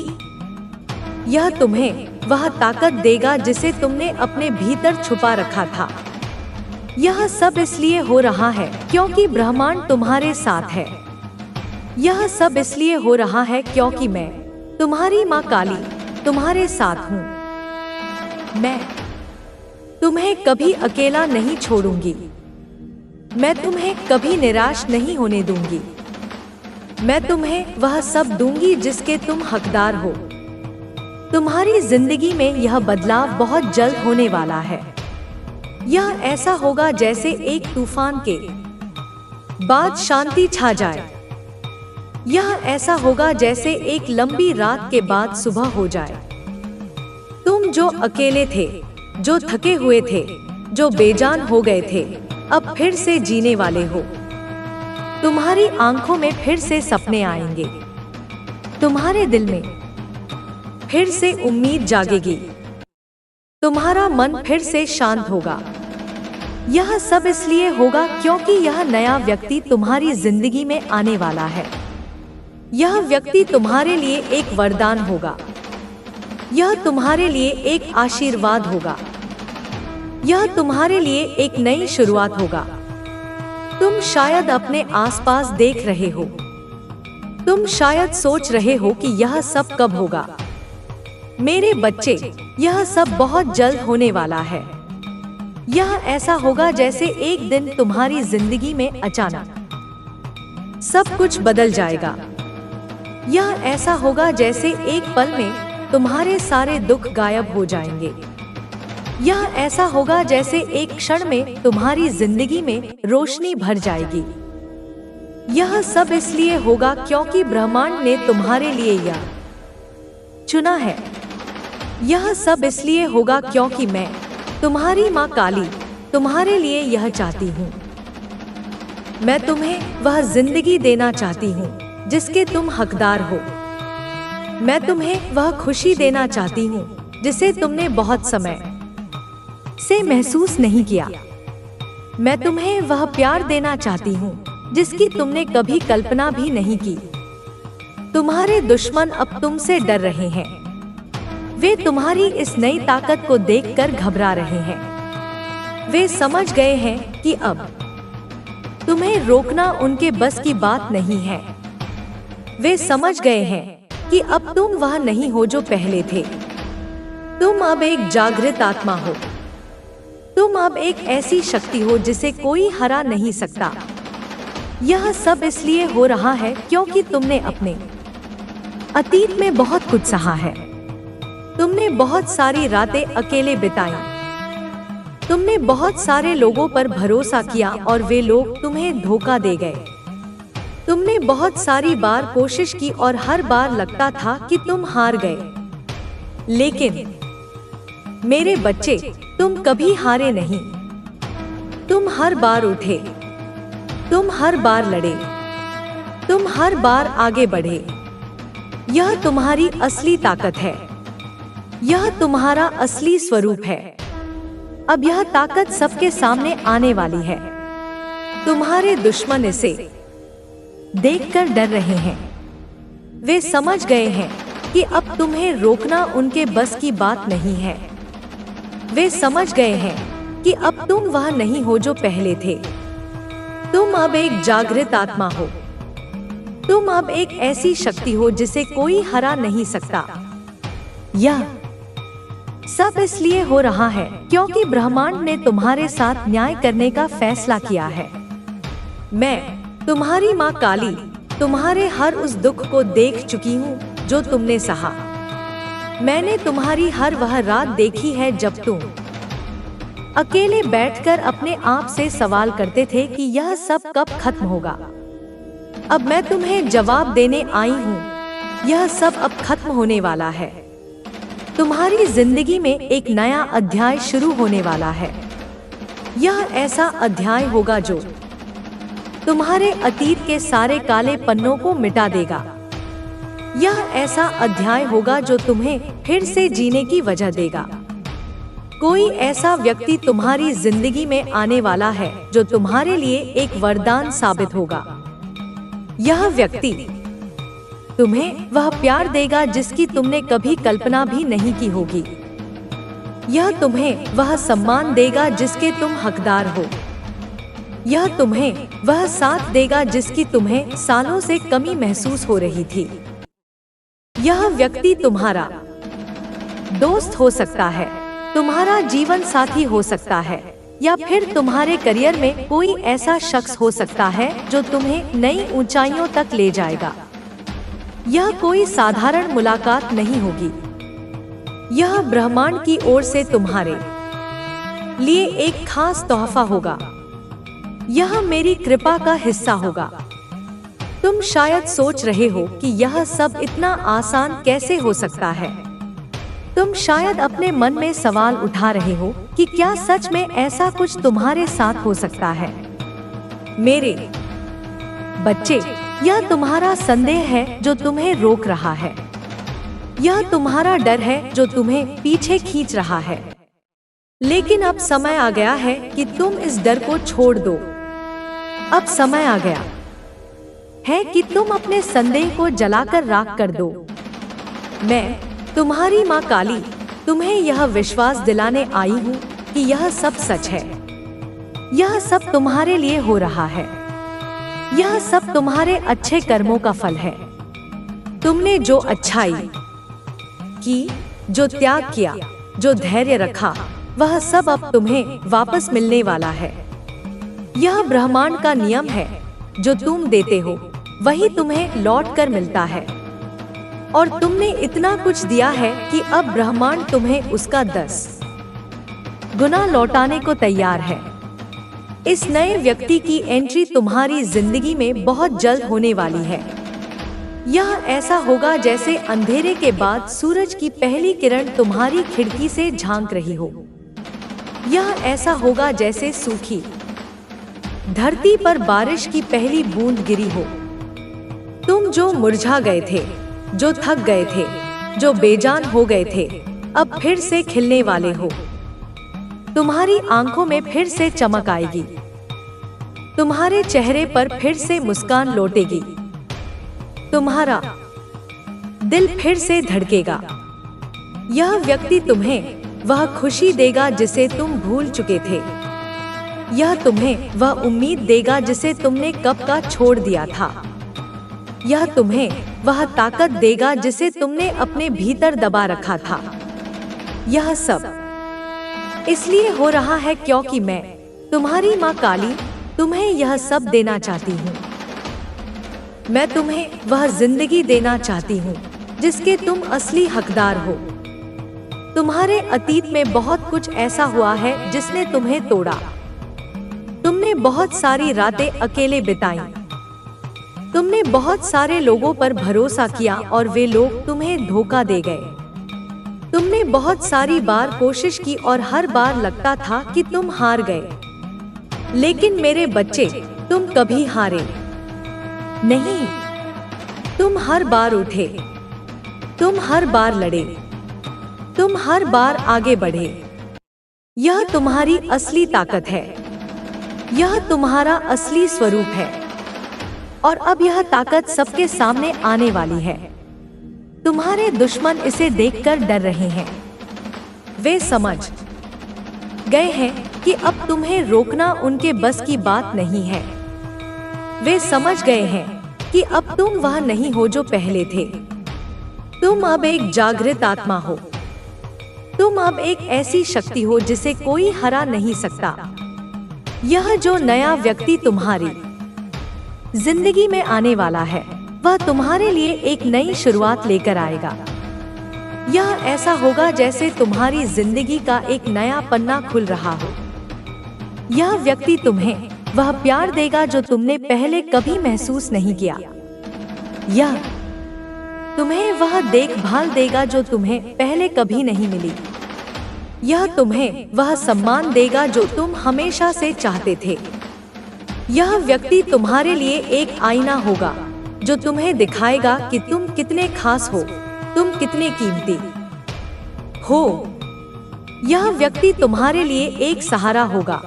यह तुम्हें वह ताकत देगा जिसे तुमने अपने भीतर छुपा रखा था। यह सब इसलिए हो रहा है क्योंकि ब्रह्मांड तुम्हारे साथ है। यह सब इसलिए हो रहा है क्योंकि मैं, तुम्हारी माँ काली, तुम्हारे साथ हूँ। मैं तुम्हें कभी अकेला नहीं छोड़ूंगी। मैं तुम्हें कभी निराश नहीं होने दूंगी। मैं तुम्हें वह सब दूंगी जिसके तुम हकदार हो। तुम्हारी जिंदगी में यह बदलाव बहुत जल्द होने वाला है। यह ऐसा होगा जैसे एक तूफान के बाद शांति छा जाए। यह ऐसा होगा जैसे एक लंबी रात के बाद सुबह हो जाए। तुम जो अकेले थे, जो थके हुए थे, जो बेजान हो गए थे, अब फिर से जीने वाले हो। तुम्हारी आंखों में फिर से सपने आएंगे। तुम्हारे दिल में फिर से उम्मीद जागेगी। तुम्हारा मन फिर से शांत होगा। यह सब इसलिए होगा क्योंकि यह नया व्यक्ति तुम्हारी जिंदगी में आने वाला है। यह व्यक्ति तुम्हारे लिए एक वरदान होगा। यह तुम्हारे लिए एक आशीर्वाद होगा। यह तुम्हारे लिए एक नई शुरुआत होगा। तुम शायद अपने आसपास देख रहे हो। तुम शायद सोच रहे हो कि यह सब कब होगा। मेरे बच्चे, यह सब बहुत जल्द होने वाला है। यह ऐसा होगा जैसे एक दिन तुम्हारी जिंदगी में अचानक सब कुछ बदल जाएगा। यह ऐसा होगा जैसे एक पल में तुम्हारे सारे दुख गायब हो जाएंगे। यह ऐसा होगा जैसे एक क्षण में तुम्हारी जिंदगी में रोशनी भर जाएगी। यह सब इसलिए होगा क्योंकि ब्रह्मांड ने तुम्हारे लिए यह चुना है। यह सब इसलिए होगा क्योंकि मैं, तुम्हारी माँ काली, तुम्हारे लिए यह चाहती हूँ। मैं तुम्हें वह जिंदगी देना चाहती हूँ जिसके तुम हकदार हो। मैं तुम्हें वह खुशी देना चाहती हूँ जिसे तुमने बहुत समय से महसूस नहीं किया। मैं तुम्हें वह प्यार देना चाहती हूँ जिसकी तुमने कभी कल्पना भी नहीं की। तुम्हारे दुश्मन अब तुमसे डर रहे हैं। वे तुम्हारी इस नई ताकत को देखकर घबरा रहे हैं। वे समझ गए हैं कि अब तुम्हें रोकना उनके बस की बात नहीं है। वे समझ गए हैं कि अब तुम वह नहीं हो जो पहले थे। तुम अब एक जागृत आत्मा हो। तुम अब एक ऐसी शक्ति हो जिसे कोई हरा नहीं सकता। यह सब इसलिए हो रहा है क्योंकि तुमने अपने अतीत में बहुत कुछ सहा है। तुमने बहुत सारी रातें अकेले बिताई। तुमने बहुत सारे लोगों पर भरोसा किया और वे लोग तुम्हें धोखा दे गए। तुमने बहुत सारी बार कोशिश की और हर बार लगता था कि तुम हार गए। लेकिन मेरे बच्चे, तुम कभी हारे नहीं। तुम हर बार उठे। तुम हर बार लड़े। तुम हर बार आगे बढ़े। यह तुम्हारी असली ताकत है। यह तुम्हारा असली स्वरूप है। अब यह ताकत सबके सामने आने वाली है। तुम्हारे दुश्मन इसे देखकर डर रहे हैं। वे समझ गए हैं कि अब तुम्हें रोकना उनके बस की बात नहीं है। वे समझ गए हैं कि अब तुम वह नहीं हो जो पहले थे। तुम अब एक जागृत आत्मा हो। तुम अब एक ऐसी शक्ति हो जिसे कोई हरा नहीं सकता। यह सब इसलिए हो रहा है क्योंकि ब्रह्मांड ने तुम्हारे साथ न्याय करने का फैसला किया है। मैं, तुम्हारी माँ काली, तुम्हारे हर उस दुख को देख चुकी हूँ जो तुमने सहा। मैंने तुम्हारी हर वह रात देखी है जब तुम अकेले बैठकर अपने आप से सवाल करते थे कि यह सब कब खत्म होगा। अब मैं तुम्हें जवाब देने आई हूँ। यह सब अब खत्म होने वाला है। तुम्हारी जिंदगी में एक नया अध्याय शुरू होने वाला है। यह ऐसा अध्याय होगा जो तुम्हारे अतीत के सारे काले पन्नों को मिटा देगा। यह ऐसा अध्याय होगा जो तुम्हें फिर से जीने की वजह देगा। कोई ऐसा व्यक्ति तुम्हारी जिंदगी में आने वाला है जो तुम्हारे लिए एक वरदान साबित होगा। यह व्यक्ति तुम्हें वह प्यार देगा जिसकी तुमने कभी कल्पना भी नहीं की होगी। यह तुम्हें वह सम्मान देगा जिसके तुम हकदार हो। यह तुम्हें वह साथ देगा जिसकी तुम्हें सालों से कमी महसूस हो रही थी। यह व्यक्ति तुम्हारा दोस्त हो सकता है, तुम्हारा जीवन साथी हो सकता है, या फिर तुम्हारे करियर में कोई ऐसा शख्स हो सकता है जो तुम्हें नई ऊंचाइयों तक ले जाएगा। यह कोई साधारण मुलाकात नहीं होगी। यह ब्रह्मांड की ओर से तुम्हारे लिए एक खास तोहफा होगा। यह मेरी कृपा का हिस्सा होगा। तुम शायद सोच रहे हो कि यह सब इतना आसान कैसे हो सकता है। तुम शायद अपने मन में सवाल उठा रहे हो कि क्या सच में ऐसा कुछ तुम्हारे साथ हो सकता है। मेरे बच्चे, यह तुम्हारा संदेह है जो तुम्हें रोक रहा है। यह तुम्हारा डर है जो तुम्हें पीछे खींच रहा है। लेकिन अब समय आ गया है कि तुम इस डर को छोड़ दो। अब समय आ गया है कि तुम अपने संदेह को जलाकर राख कर दो। मैं, तुम्हारी माँ काली, तुम्हें यह विश्वास दिलाने आई हूँ कि यह सब सच है। यह सब तुम्हारे लिए हो रहा है। यह सब तुम्हारे अच्छे कर्मों का फल है। तुमने जो अच्छाई की, जो त्याग किया, जो धैर्य रखा, वह सब अब तुम्हें वापस मिलने वाला है। यह ब्रह्मांड का नियम है, जो तुम देते हो वही तुम्हें लौट कर मिलता है। और तुमने इतना कुछ दिया है कि अब ब्रह्मांड तुम्हें उसका 10 गुना लौटाने को तैयार है। इस नए व्यक्ति की एंट्री तुम्हारी जिंदगी में बहुत जल्द होने वाली है। यह ऐसा होगा जैसे अंधेरे के बाद सूरज की पहली किरण तुम्हारी खिड़की से झांक रही हो। यह ऐसा होगा जैसे सूखी धरती पर बारिश की पहली बूंद गिरी हो। तुम जो मुरझा गए थे, जो थक गए थे, जो बेजान हो गए थे, अब फिर से खिलने वाले हो। तुम्हारी आंखों में फिर से चमक आएगी। तुम्हारे चेहरे पर फिर से मुस्कान लौटेगी। तुम्हारा दिल फिर से धड़केगा। यह व्यक्ति तुम्हें वह खुशी देगा जिसे तुम भूल चुके थे। यह तुम्हें वह उम्मीद देगा जिसे तुमने कब का छोड़ दिया था। यह तुम्हें वह ताकत देगा जिसे तुमने अपने भीतर दबा रखा था। यह सब इसलिए हो रहा है क्योंकि मैं, तुम्हारी माँ काली, तुम्हें यह सब देना चाहती हूँ। मैं तुम्हें वह जिंदगी देना चाहती हूँ जिसके तुम असली हकदार हो। तुम्हारे अतीत में बहुत कुछ ऐसा हुआ है जिसने तुम्हें तोड़ा। तुमने बहुत सारी रातें अकेले बिताई। तुमने बहुत सारे लोगों पर भरोसा किया और वे लोग तुम्हें धोखा दे गए। तुमने बहुत सारी बार कोशिश की और हर बार लगता था कि तुम हार गए। लेकिन मेरे बच्चे, तुम कभी हारे नहीं। तुम हर बार उठे। तुम हर बार लड़े। तुम हर बार आगे बढ़े। यह तुम्हारी असली ताकत है। यह तुम्हारा असली स्वरूप है। और अब यह ताकत सबके सामने आने वाली है। तुम्हारे दुश्मन इसे देखकर डर रहे हैं। वे समझ गए हैं कि अब तुम्हें रोकना उनके बस की बात नहीं है। वे समझ गए हैं कि अब तुम वह नहीं हो जो पहले थे। तुम अब एक जागृत आत्मा हो। तुम अब एक ऐसी शक्ति हो जिसे कोई हरा नहीं सकता। यह जो नया व्यक्ति तुम्हारी जिंदगी में आने वाला है, वह तुम्हारे लिए एक नई शुरुआत लेकर आएगा। यह ऐसा होगा जैसे तुम्हारी जिंदगी का एक नया पन्ना खुल रहा हो। यह व्यक्ति तुम्हें वह प्यार देगा जो तुमने पहले कभी महसूस नहीं किया। यह तुम्हें वह देखभाल देगा जो तुम्हें पहले कभी नहीं मिली। यह तुम्हें वह सम्मान देगा जो तुम हमेशा से चाहते थे। यह व्यक्ति तुम्हारे लिए एक आईना होगा जो तुम्हें दिखाएगा कि तुम कितने खास हो, तुम कितने कीमती हो। यह व्यक्ति तुम्हारे लिए एक सहारा होगा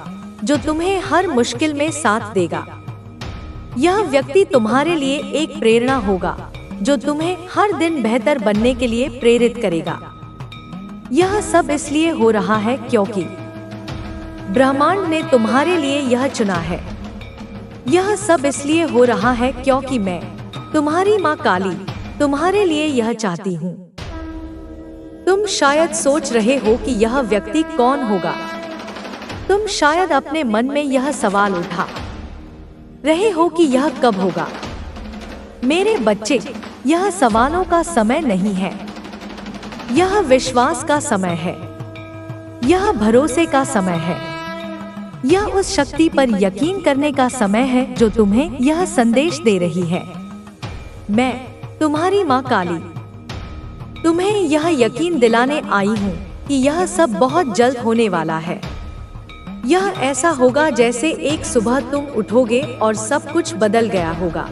जो तुम्हें हर मुश्किल में साथ देगा। यह व्यक्ति तुम्हारे लिए एक प्रेरणा होगा जो तुम्हें हर दिन बेहतर बनने के लिए प्रेरित करेगा। यह सब इसलिए हो रहा है क्योंकि ब्रह्मांड ने तुम्हारे लिए यह चुना है। यह सब इसलिए हो रहा है क्योंकि मैं, तुम्हारी माँ काली, तुम्हारे लिए यह चाहती हूँ। तुम शायद सोच रहे हो कि यह व्यक्ति कौन होगा। तुम शायद अपने मन में यह सवाल उठा रहे हो कि यह कब होगा। मेरे बच्चे, यह सवालों का समय नहीं है, यह विश्वास का समय है, यह भरोसे का समय है, यह उस शक्ति पर यकीन करने का समय है जो तुम्हें यह संदेश दे रही है। मैं, तुम्हारी माँ काली, तुम्हें यह यकीन दिलाने आई हूँ कि यह सब बहुत जल्द होने वाला है। यह ऐसा होगा जैसे एक सुबह तुम उठोगे और सब कुछ बदल गया होगा।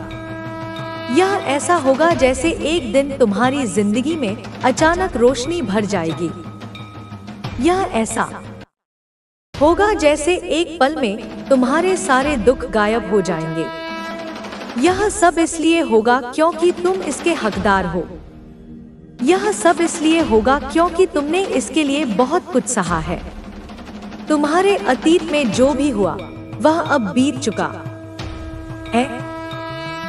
यह ऐसा होगा जैसे एक दिन तुम्हारी जिंदगी में अचानक रोशनी भर जाएगी। यह ऐसा होगा जैसे एक पल में तुम्हारे सारे दुख गायब हो जाएंगे। यह सब इसलिए होगा क्योंकि तुम इसके हकदार हो। यह सब इसलिए होगा क्योंकि तुमने इसके लिए बहुत कुछ सहा है। तुम्हारे अतीत में जो भी हुआ वह अब बीत चुका है।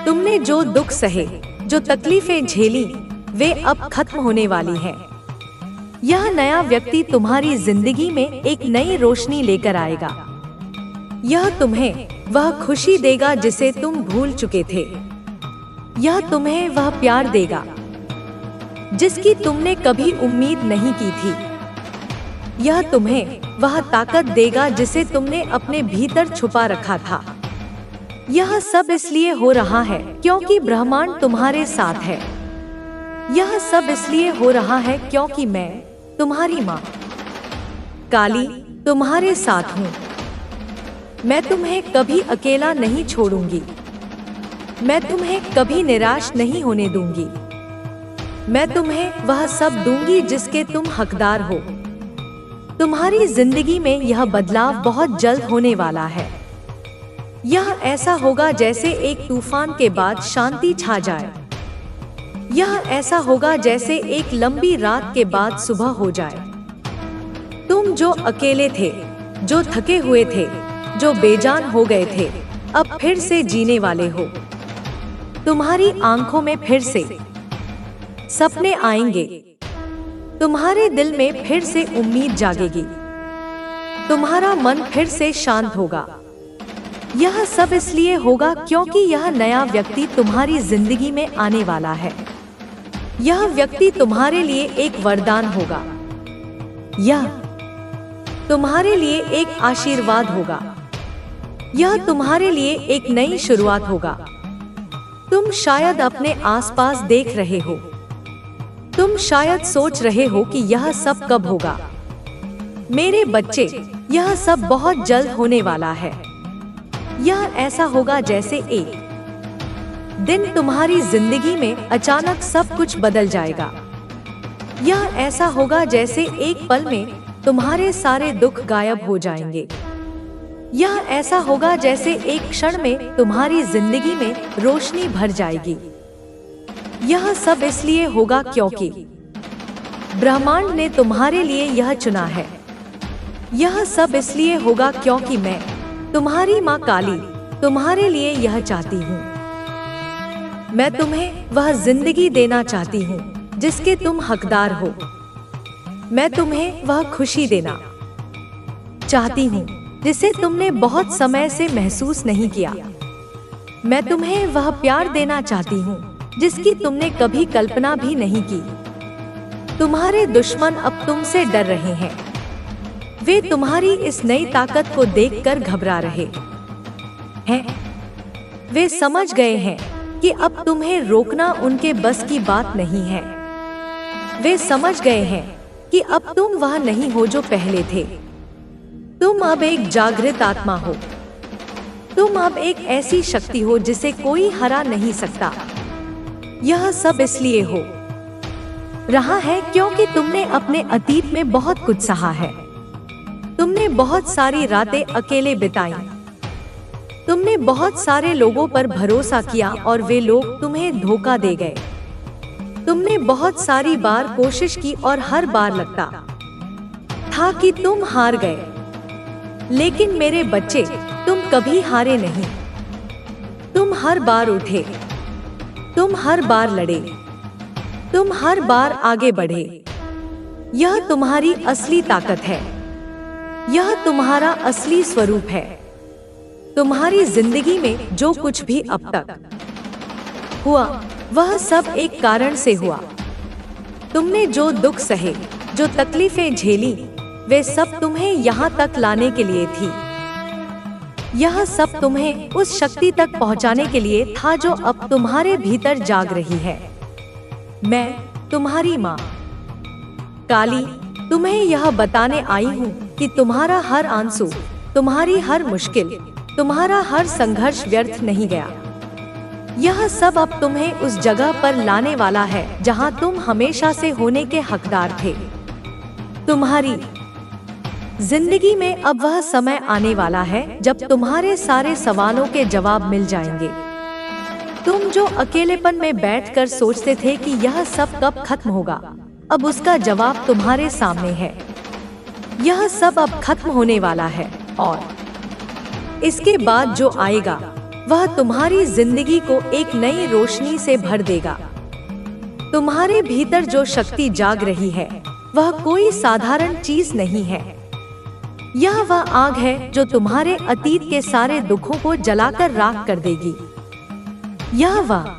तुमने जो दुख सहे, जो तकलीफें झेली, वे अब खत्म होने वाली हैं। यह नया व्यक्ति तुम्हारी जिंदगी में एक नई रोशनी लेकर आएगा। यह तुम्हें वह खुशी देगा जिसे तुम भूल चुके थे। यह तुम्हें वह प्यार देगा जिसकी तुमने कभी उम्मीद नहीं की थी। यह तुम्हें वह ताकत देगा जिसे तुमने अपने भीतर छुपा रखा था। यह सब इसलिए हो रहा है क्योंकि ब्रह्मांड तुम्हारे साथ है। यह सब इसलिए हो रहा है क्योंकि मैं, तुम्हारी माँ काली, तुम्हारे साथ हूँ। मैं तुम्हें कभी अकेला नहीं छोड़ूंगी। मैं तुम्हें कभी निराश नहीं होने दूंगी। मैं तुम्हें वह सब दूंगी जिसके तुम हकदार हो। तुम्हारी जिंदगी में यह बदलाव बहुत जल्द होने वाला है। यह ऐसा होगा जैसे एक तूफान के बाद शांति छा जाए। यह ऐसा होगा जैसे एक लंबी रात के बाद सुबह हो जाए। तुम जो अकेले थे, जो थके हुए थे, जो बेजान हो गए थे, अब फिर से जीने वाले हो। तुम्हारी आंखों में फिर से सपने आएंगे। तुम्हारे दिल में फिर से उम्मीद जागेगी। तुम्हारा मन फिर से शांत होगा। यह सब इसलिए होगा क्योंकि यह नया व्यक्ति तुम्हारी जिंदगी में आने वाला है। यह व्यक्ति तुम्हारे लिए एक वरदान होगा। यह तुम्हारे लिए एक आशीर्वाद होगा। यह तुम्हारे लिए एक नई शुरुआत होगा। तुम शायद अपने आसपास देख रहे हो। तुम शायद सोच रहे हो कि यह सब कब होगा। मेरे बच्चे, यह सब बहुत जल्द होने वाला है। यह ऐसा होगा जैसे एक दिन तुम्हारी जिंदगी में अचानक सब कुछ बदल जाएगा। यह ऐसा होगा जैसे एक पल में तुम्हारे सारे दुख गायब हो जाएंगे। यह ऐसा होगा जैसे एक क्षण में तुम्हारी जिंदगी में रोशनी भर जाएगी। यह सब इसलिए होगा क्योंकि ब्रह्मांड ने तुम्हारे लिए यह चुना है। यह सब इसलिए होगा क्योंकि मैं, तुम्हारी माँ काली, तुम्हारे लिए यह चाहती हूँ। मैं तुम्हें वह जिंदगी देना चाहती हूँ जिसके तुम हकदार हो। मैं तुम्हें वह खुशी देना चाहती हूँ जिसे तुमने बहुत समय से महसूस नहीं किया। मैं तुम्हें वह प्यार देना चाहती हूँ जिसकी तुमने कभी कल्पना भी नहीं की। तुम्हारे दुश्मन अब तुमसे डर रहे हैं। वे तुम्हारी इस नई ताकत को देखकर घबरा रहे हैं। वे समझ गए हैं कि अब तुम्हें रोकना उनके बस की बात नहीं है। वे समझ गए हैं कि अब तुम वह नहीं हो जो पहले थे। तुम अब एक जागृत आत्मा हो। तुम अब एक ऐसी शक्ति हो जिसे कोई हरा नहीं सकता। यह सब इसलिए हो रहा है क्योंकि तुमने अपने अतीत में बहुत कुछ सहा है। तुमने बहुत सारी रातें अकेले बिताई। तुमने बहुत सारे लोगों पर भरोसा किया और वे लोग तुम्हें धोखा दे गए। तुमने बहुत सारी बार कोशिश की और हर बार लगता था कि तुम हार गए। लेकिन मेरे बच्चे, तुम कभी हारे नहीं। तुम हर बार उठे, तुम हर बार लड़े, तुम हर बार आगे बढ़े। यह तुम्हारी असली ताकत है। यह तुम्हारा असली स्वरूप है। तुम्हारी जिंदगी में जो कुछ भी अब तक हुआ, वह सब एक कारण से हुआ। तुमने जो दुख सहे, जो तकलीफें झेली, वे सब तुम्हें यहाँ तक लाने के लिए थी। यह सब तुम्हें उस शक्ति तक पहुँचाने के लिए था जो अब तुम्हारे भीतर जाग रही है। मैं, तुम्हारी माँ काली, तुम्हें यह बताने आई हूँ कि तुम्हारा हर आंसू, तुम्हारी हर मुश्किल, तुम्हारा हर संघर्ष व्यर्थ नहीं गया। यह सब अब तुम्हें उस जगह पर लाने वाला है जहाँ तुम हमेशा से होने के हकदार थे। तुम्हारी जिंदगी में अब वह समय आने वाला है जब तुम्हारे सारे सवालों के जवाब मिल जाएंगे। तुम जो अकेलेपन में बैठकर सोचते थे कि यह सब कब खत्म होगा, अब उसका जवाब तुम्हारे सामने है। यह सब अब खत्म होने वाला है और इसके बाद जो आएगा वह तुम्हारी जिंदगी को एक नई रोशनी से भर देगा। तुम्हारे भीतर जो शक्ति जाग रही है वह कोई साधारण चीज नहीं है। यह वह आग है जो तुम्हारे अतीत के सारे दुखों को जलाकर राख कर देगी। यह वह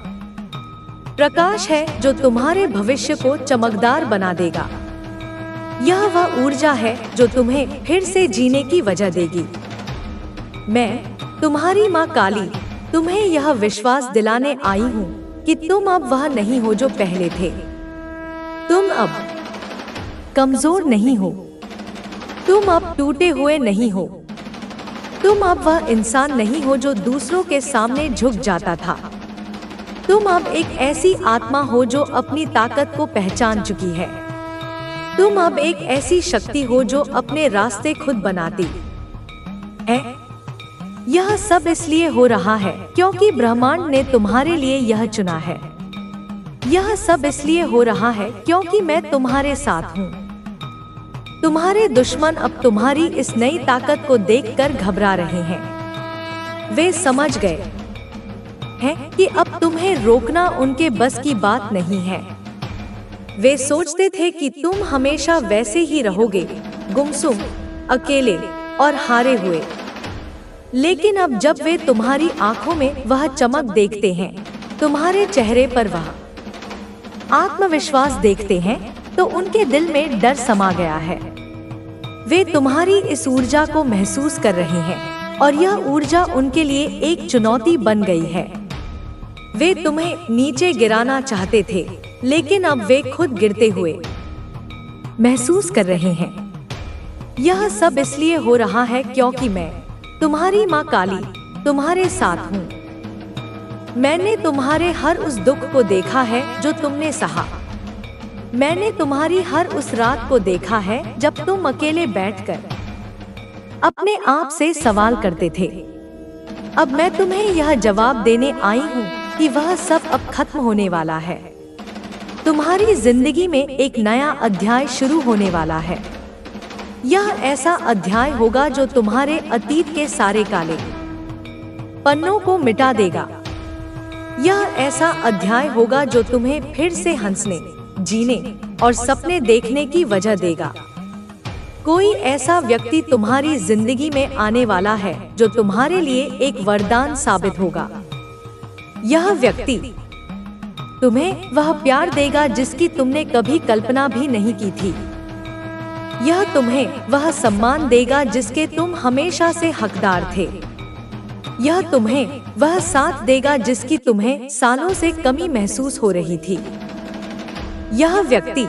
प्रकाश है जो तुम्हारे भविष्य को चमकदार बना देगा। यह वह ऊर्जा है जो तुम्हें फिर से जीने की वजह देगी। मैं, तुम्हारी माँ काली, तुम्हें यह विश्वास दिलाने आई हूँ कि तुम अब वह नहीं हो जो पहले थे। तुम अब कमजोर नहीं हो। तुम अब टूटे हुए नहीं हो। तुम अब वह इंसान नहीं हो जो दूसरों के सामने झुक जाता था। तुम अब एक ऐसी आत्मा हो जो अपनी ताकत को पहचान चुकी है। तुम अब एक ऐसी शक्ति हो जो अपने रास्ते खुद बनाती है। यह सब इसलिए हो रहा है क्योंकि ब्रह्मांड ने तुम्हारे लिए यह चुना है। यह सब इसलिए हो रहा है क्योंकि मैं तुम्हारे साथ हूँ। तुम्हारे दुश्मन अब तुम्हारी इस नई ताकत को देखकर घबरा रहे हैं। वे समझ गए हैं कि अब तुम्हें रोकना उनके बस की बात नहीं है। वे सोचते थे कि तुम हमेशा वैसे ही रहोगे, गुमसुम, अकेले और हारे हुए। लेकिन अब जब वे तुम्हारी आंखों में वह चमक देखते हैं, तुम्हारे चेहरे पर वह आत्मविश्वास देखते हैं, तो उनके दिल में डर समा गया है। वे तुम्हारी इस ऊर्जा को महसूस कर रहे हैं और यह ऊर्जा उनके लिए एक चुनौती बन गई है। वे तुम्हें नीचे गिराना चाहते थे, लेकिन अब वे खुद गिरते हुए महसूस कर रहे हैं। यह सब इसलिए हो रहा है क्योंकि मैं, तुम्हारी माँ काली, तुम्हारे साथ हूँ। मैंने तुम्हारे हर उस दुख को देखा है जो तुमने सहा। मैंने तुम्हारी हर उस रात को देखा है जब तुम अकेले बैठकर अपने आप से सवाल करते थे। अब मैं तुम्हें यह जवाब देने आई हूँ कि वह सब अब खत्म होने वाला है। तुम्हारी जिंदगी में एक नया अध्याय शुरू होने वाला है। यह ऐसा अध्याय होगा जो तुम्हारे अतीत के सारे काले पन्नों को मिटा देगा। यह ऐसा अध्याय होगा जो तुम्हें फिर से हंसने, जीने और सपने देखने की वजह देगा। कोई ऐसा व्यक्ति तुम्हारी जिंदगी में आने वाला है जो तुम्हारे लिए एक वरदान साबित होगा। यह व्यक्ति तुम्हें वह प्यार देगा जिसकी तुमने कभी कल्पना भी नहीं की थी। यह तुम्हें वह सम्मान देगा जिसके तुम हमेशा से हकदार थे। यह तुम्हें वह साथ देगा जिसकी तुम्हें सालों से कमी महसूस हो रही थी। यह व्यक्ति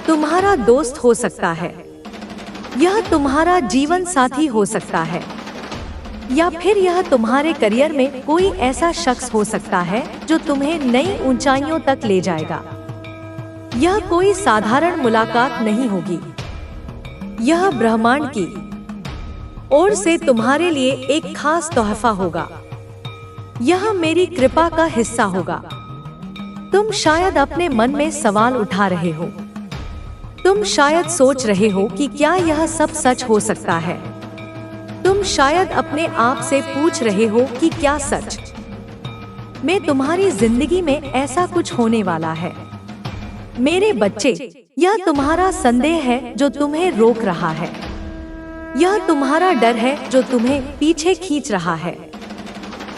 तुम्हारा दोस्त हो सकता है, यह तुम्हारा जीवन साथी हो सकता है, या फिर यह तुम्हारे करियर में कोई ऐसा शख्स हो सकता है जो तुम्हें नई ऊंचाइयों तक ले जाएगा। यह कोई साधारण मुलाकात नहीं होगी। यह ब्रह्मांड की ओर से तुम्हारे लिए एक खास तोहफा होगा। यह मेरी कृपा का हिस्सा होगा। तुम शायद अपने मन में सवाल उठा रहे हो। तुम शायद सोच रहे हो कि क्या यह सब सच हो सकता है। तुम शायद अपने आप से पूछ रहे हो कि क्या सच में तुम्हारी जिंदगी में ऐसा कुछ होने वाला है। मेरे बच्चे, यह तुम्हारा संदेह है जो तुम्हें रोक रहा है। यह तुम्हारा डर है जो तुम्हें पीछे खींच रहा है।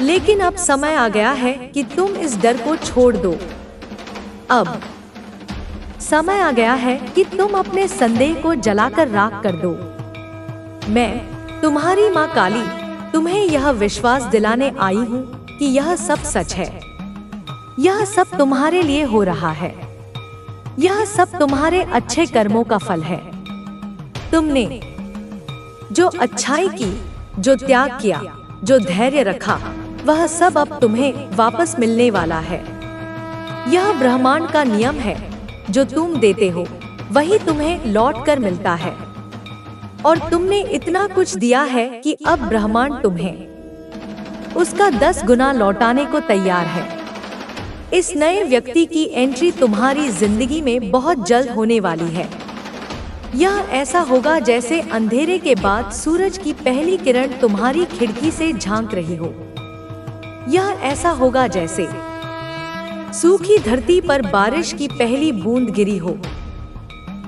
लेकिन अब समय आ गया है कि तुम इस डर को छोड़ दो। अब समय आ गया है कि तुम अपने संदेह को जलाकर राख कर दो। मैं तुम्हारी माँ काली तुम्हें यह विश्वास दिलाने आई हूँ कि यह सब सच है। यह सब तुम्हारे लिए हो रहा है। यह सब तुम्हारे अच्छे कर्मों का फल है। तुमने जो अच्छाई की, जो त्याग किया, जो धैर्य रखा, वह सब अब तुम्हें वापस मिलने वाला है। यह ब्रह्मांड का नियम है। जो तुम देते हो वही तुम्हें लौट कर मिलता है। और तुमने इतना कुछ दिया है कि अब ब्रह्मांड तुम्हें उसका 10 गुना लौटाने को तैयार है। इस नए व्यक्ति की एंट्री तुम्हारी जिंदगी में बहुत जल्द होने वाली है। यह ऐसा होगा जैसे अंधेरे के बाद सूरज की पहली किरण तुम्हारी खिड़की से झांक रही हो। यह ऐसा होगा जैसे सूखी धरती पर बारिश की पहली बूंद गिरी हो।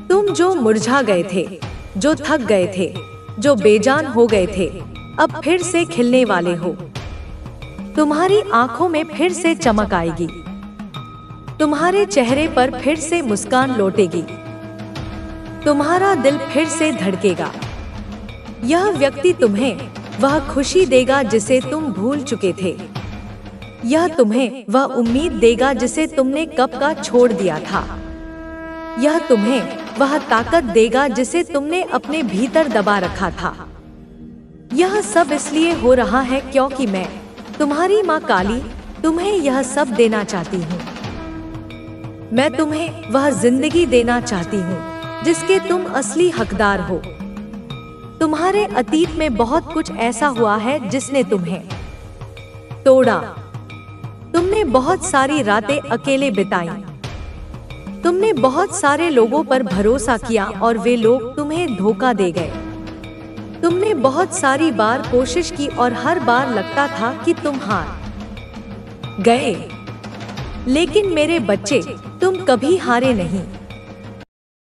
तुम जो मुरझा गए थे, जो थक गए थे, जो बेजान हो गए थे, अब फिर से खिलने वाले हो। तुम्हारी आंखों में फिर से चमक आएगी। तुम्हारे चेहरे पर फिर से मुस्कान लौटेगी। तुम्हारा दिल फिर से धड़केगा। यह व्यक्ति तुम्हें वह खुशी देगा जिसे तुम भूल चुके थे। यह तुम्हें वह उम्मीद देगा जिसे तुमने कब का छोड़ दिया था। यह तुम्हें वह ताकत देगा जिसे तुमने अपने भीतर दबा रखा था। यह सब इसलिए हो रहा है क्योंकि मैं तुम्हारी माँ काली तुम्हें यह सब देना चाहती हूँ। मैं तुम्हें वह जिंदगी देना चाहती हूँ जिसके तुम असली हकदार हो। तुम्हारे अतीत में बहुत कुछ ऐसा हुआ है जिसने तुम्हें तोड़ा। तुमने बहुत सारी रातें अकेले बिताई। तुमने बहुत सारे लोगों पर भरोसा किया और वे लोग तुम्हें धोखा दे गए। तुमने बहुत सारी बार कोशिश की और हर बार लगता था कि तुम हार गए। लेकिन मेरे बच्चे, तुम कभी हारे नहीं।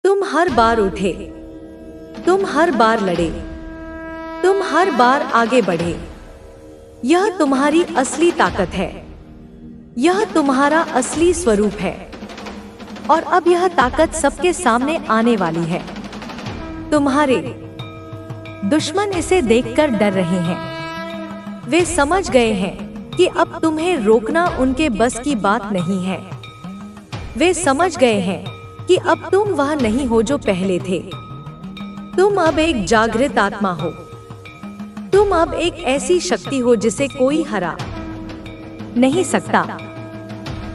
तुम हर बार उठे। तुम हर बार लड़े। तुम हर बार आगे बढ़े। यह तुम्हारी असली ताकत है। यह तुम्हारा असली स्वरूप है। और अब यह ताकत सबके सामने आने वाली है। तुम्हारे दुश्मन इसे देखकर डर रहे हैं। वे समझ गए हैं कि अब तुम्हें रोकना उनके बस की बात नहीं है। वे समझ गए हैं कि अब तुम वह नहीं हो जो पहले थे। तुम अब एक जागृत आत्मा हो। तुम अब एक ऐसी शक्ति हो जिसे कोई हरा नहीं सकता।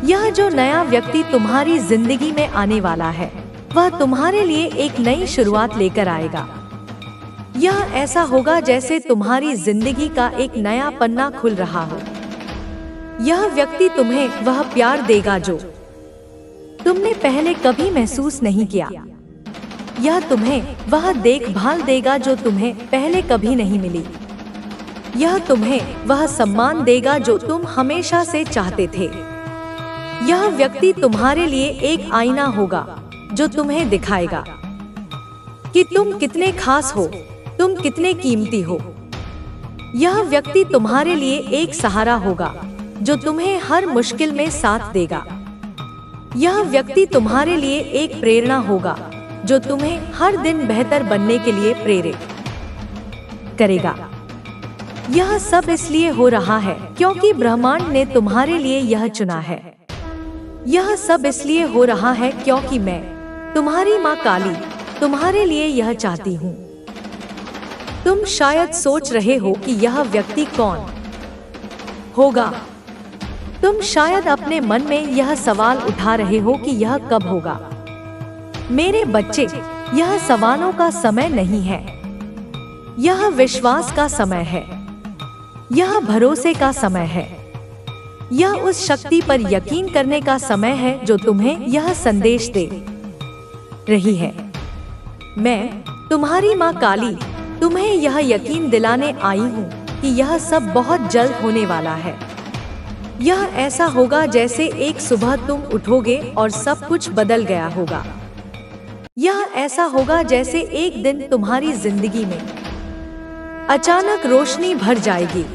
यह जो नया व्यक्ति तुम्हारी जिंदगी में आने वाला है, वह तुम्हारे लिए एक नई शुरुआत लेकर आएगा। यह ऐसा होगा जैसे तुम्हारी जिंदगी का एक नया पन्ना खुल रहा हो। यह व्यक्ति तुम्हें वह प्यार देगा जो तुमने पहले कभी महसूस नहीं किया। यह तुम्हें वह देखभाल देगा जो तुम्हें पहले कभी नहीं मिली। यह तुम्हें वह सम्मान देगा जो तुम हमेशा से चाहते थे। यह व्यक्ति तुम्हारे लिए एक आईना होगा जो तुम्हें दिखाएगा कि तुम कितने खास हो, तुम कितने कीमती हो। यह व्यक्ति तुम्हारे लिए एक सहारा होगा जो तुम्हें हर मुश्किल में साथ देगा। यह व्यक्ति तुम्हारे लिए एक प्रेरणा होगा जो तुम्हें हर दिन बेहतर बनने के लिए प्रेरित करेगा। यह सब इसलिए हो रहा है क्योंकि ब्रह्मांड ने तुम्हारे लिए यह चुना है। यह सब इसलिए हो रहा है क्योंकि मैं तुम्हारी माँ काली तुम्हारे लिए यह चाहती हूँ। तुम शायद सोच रहे हो कि यह व्यक्ति कौन होगा। तुम शायद अपने मन में यह सवाल उठा रहे हो कि यह कब होगा। मेरे बच्चे, यह सवालों का समय नहीं है, यह विश्वास का समय है, यह भरोसे का समय है, यह उस शक्ति पर यकीन करने का समय है जो तुम्हें यह संदेश दे रही है। मैं, तुम्हारी माँ काली, तुम्हें यह यकीन दिलाने आई हूँ कि यह सब बहुत जल्द होने वाला है। यह ऐसा होगा जैसे एक सुबह तुम उठोगे और सब कुछ बदल गया होगा। यह ऐसा होगा जैसे एक दिन तुम्हारी जिंदगी में अचानक रोशनी भर जाएगी।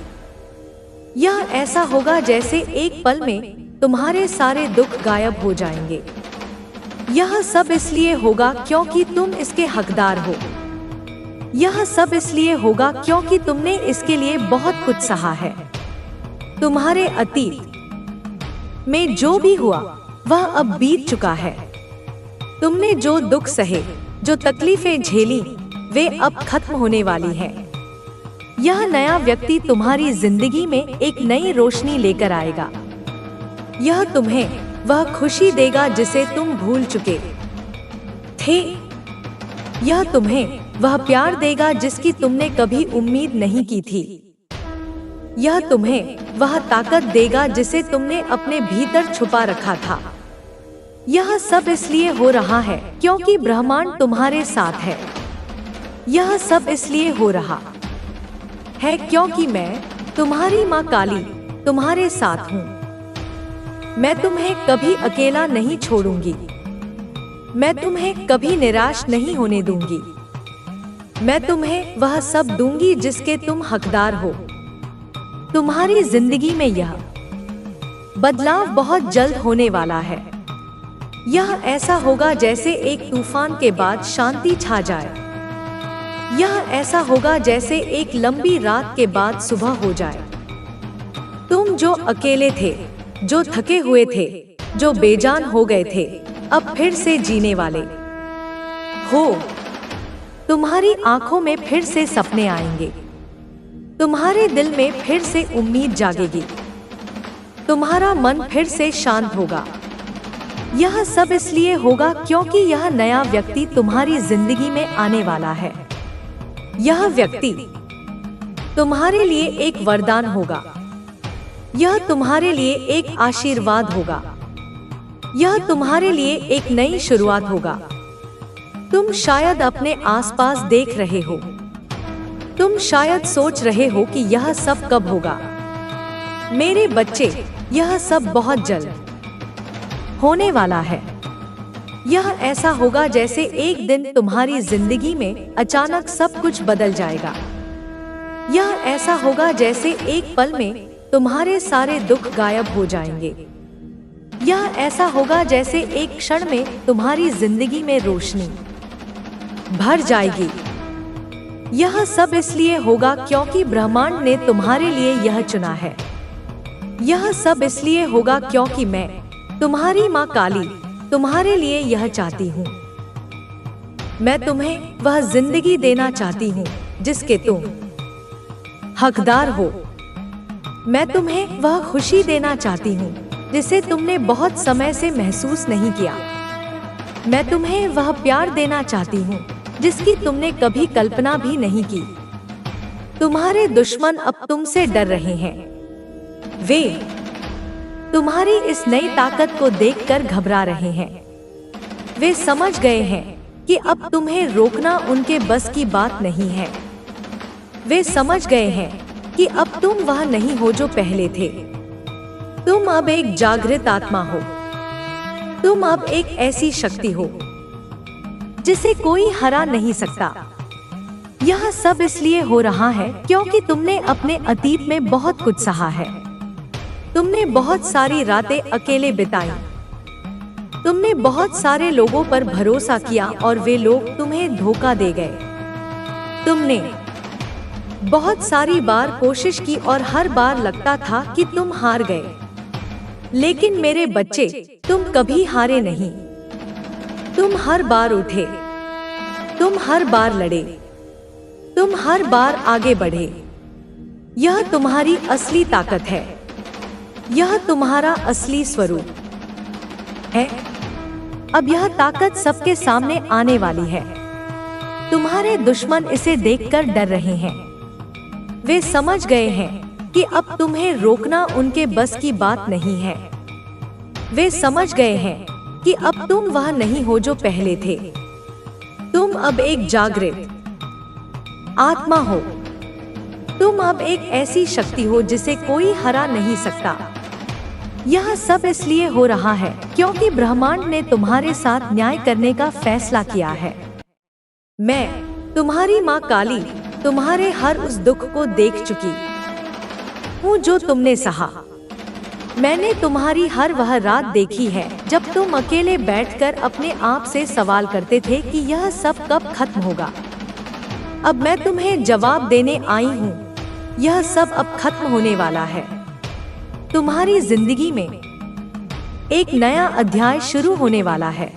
यह ऐसा होगा जैसे एक पल में तुम्हारे सारे दुख गायब हो जाएंगे। यह सब इसलिए होगा क्योंकि तुम इसके हकदार हो। यह सब इसलिए होगा क्योंकि तुमने इसके लिए बहुत कुछ सहा है। तुम्हारे अतीत में जो भी हुआ वह अब बीत चुका है। तुमने जो दुख सहे, जो तकलीफें झेली, वे अब खत्म होने वाली हैं। यह नया व्यक्ति तुम्हारी जिंदगी में एक नई रोशनी लेकर आएगा। यह तुम्हें वह खुशी देगा जिसे तुम भूल चुके थे। यह तुम्हें वह प्यार देगा जिसकी तुमने कभी उम्मीद नहीं की थी। यह तुम्हें वह ताकत देगा जिसे तुमने अपने भीतर छुपा रखा था। यह सब इसलिए हो रहा है क्योंकि ब्रह्मांड तुम्हारे साथ है। यह सब इसलिए हो रहा है क्योंकि मैं, तुम्हारी माँ काली, तुम्हारे साथ हूँ। मैं तुम्हें कभी अकेला नहीं छोड़ूंगी। मैं तुम्हें कभी निराश नहीं होने दूंगी। मैं तुम्हें वह सब दूंगी जिसके तुम हकदार हो। तुम्हारी जिंदगी में यह बदलाव बहुत जल्द होने वाला है। यह ऐसा होगा जैसे एक तूफान के बाद शांति छा जाए। यह ऐसा होगा जैसे एक लंबी रात के बाद सुबह हो जाए। तुम जो अकेले थे, जो थके हुए थे, जो बेजान हो गए थे, अब फिर से जीने वाले हो। तुम्हारी आंखों में फिर से सपने आएंगे। तुम्हारे दिल में फिर से उम्मीद जागेगी। तुम्हारा मन फिर से शांत होगा। यह सब इसलिए होगा क्योंकि यह नया व्यक्ति तुम्हारी जिंदगी में आने वाला है। यह व्यक्ति तुम्हारे लिए एक वरदान होगा। यह तुम्हारे लिए एक आशीर्वाद होगा। यह तुम्हारे लिए एक नई शुरुआत होगा। तुम शायद अपने आसपास देख रहे हो। तुम शायद सोच रहे हो कि यह सब कब होगा। मेरे बच्चे, यह सब बहुत जल्द होने वाला है। यह ऐसा होगा जैसे एक दिन तुम्हारी जिंदगी में अचानक सब कुछ बदल जाएगा। यह ऐसा होगा जैसे एक पल में तुम्हारे सारे दुख गायब हो जाएंगे। यह ऐसा होगा जैसे एक क्षण में तुम्हारी जिंदगी में रोशनी भर जाएगी। यह सब इसलिए होगा क्योंकि ब्रह्मांड ने तुम्हारे लिए यह चुना है। यह सब इसलिए होगा क्योंकि मैं, तुम्हारी माँ काली, तुम्हारे लिए यह चाहती हूँ। मैं तुम्हें वह जिंदगी देना चाहती हूँ जिसके तुम हकदार हो। मैं तुम्हें वह खुशी देना चाहती हूँ जिसे तुमने बहुत समय से महसूस नहीं किया। मैं तुम्हें वह प्यार देना चाहती हूँ जिसकी तुमने कभी कल्पना भी नहीं की। तुम्हारे दुश्मन अब तुमसे डर रहे हैं। वे तुम्हारी इस नई ताकत को देखकर घबरा रहे हैं। वे समझ गए हैं कि अब तुम्हें रोकना उनके बस की बात नहीं है। वे समझ गए हैं कि अब तुम वह नहीं हो जो पहले थे। तुम अब एक जागृत आत्मा हो। तुम अब एक ऐसी शक्ति हो जिसे कोई हरा नहीं सकता। यह सब इसलिए हो रहा है क्योंकि तुमने अपने अतीत में बहुत कुछ सहा है। तुमने बहुत सारी रातें अकेले बिताई। तुमने बहुत सारे लोगों पर भरोसा किया और वे लोग तुम्हें धोखा दे गए। तुमने बहुत सारी बार कोशिश की और हर बार लगता था कि तुम हार गए। लेकिन मेरे बच्चे, तुम कभी हारे नहीं। तुम हर बार उठे। तुम हर बार लड़े। तुम हर बार आगे बढ़े। यह तुम्हारी असली ताकत है। यह तुम्हारा असली स्वरूप है। अब यह ताकत सबके सामने आने वाली है। तुम्हारे दुश्मन इसे देखकर डर रहे हैं। वे समझ गए हैं कि अब तुम्हें रोकना उनके बस की बात नहीं है। वे समझ गए हैं कि अब तुम वह नहीं हो जो पहले थे। तुम अब एक जागृत आत्मा हो। तुम अब एक ऐसी शक्ति हो जिसे कोई हरा नहीं सकता। यह सब इसलिए हो रहा है क्योंकि ब्रह्मांड ने तुम्हारे साथ न्याय करने का फैसला किया है। मैं तुम्हारी माँ काली तुम्हारे हर उस दुख को देख चुकी हूँ जो तुमने सहा। मैंने तुम्हारी हर वह रात देखी है जब तुम अकेले बैठकर अपने आप से सवाल करते थे कि यह सब कब खत्म होगा। अब मैं तुम्हें जवाब देने आई हूँ, यह सब अब खत्म होने वाला है। तुम्हारी जिंदगी में एक नया अध्याय शुरू होने वाला है।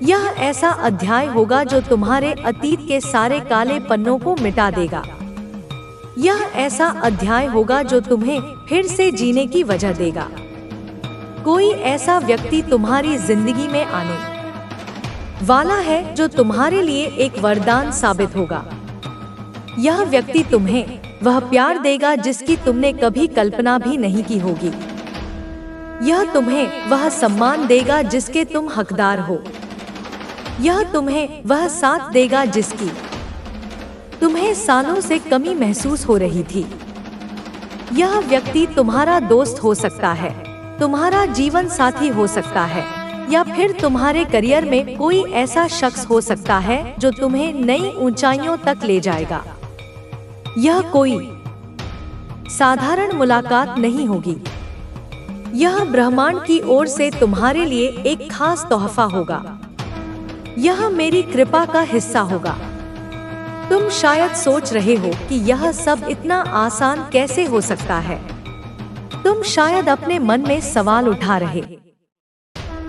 यह ऐसा अध्याय होगा जो तुम्हारे अतीत के सारे काले पन्नों को मिटा देगा। यह ऐसा अध्याय होगा जो तुम्हें फिर से जीने की वजह देगा। कोई ऐसा व्यक्ति तुम्हारी जिंदगी में आने वाला है जो तुम्हारे लिए एक वरदान साबित होगा। यह व्यक्ति तुम्हें वह प्यार देगा जिसकी तुमने कभी कल्पना भी नहीं की होगी। यह तुम्हें वह सम्मान देगा जिसके तुम हकदार हो। यह तुम्हें वह साथ देगा जिसकी तुम्हें सालों से कमी महसूस हो रही थी। यह व्यक्ति तुम्हारा दोस्त हो सकता है, तुम्हारा जीवन साथी हो सकता है, या फिर तुम्हारे करियर में कोई ऐसा शख्स हो सकता है जो तुम्हें नई ऊंचाइयों तक ले जाएगा। यह कोई साधारण मुलाकात नहीं होगी। यह ब्रह्मांड की ओर से तुम्हारे लिए एक खास तोहफा होगा। यह मेरी कृपा का हिस्सा होगा। तुम शायद सोच रहे हो कि यह सब इतना आसान कैसे हो सकता है। तुम शायद अपने मन में सवाल उठा रहे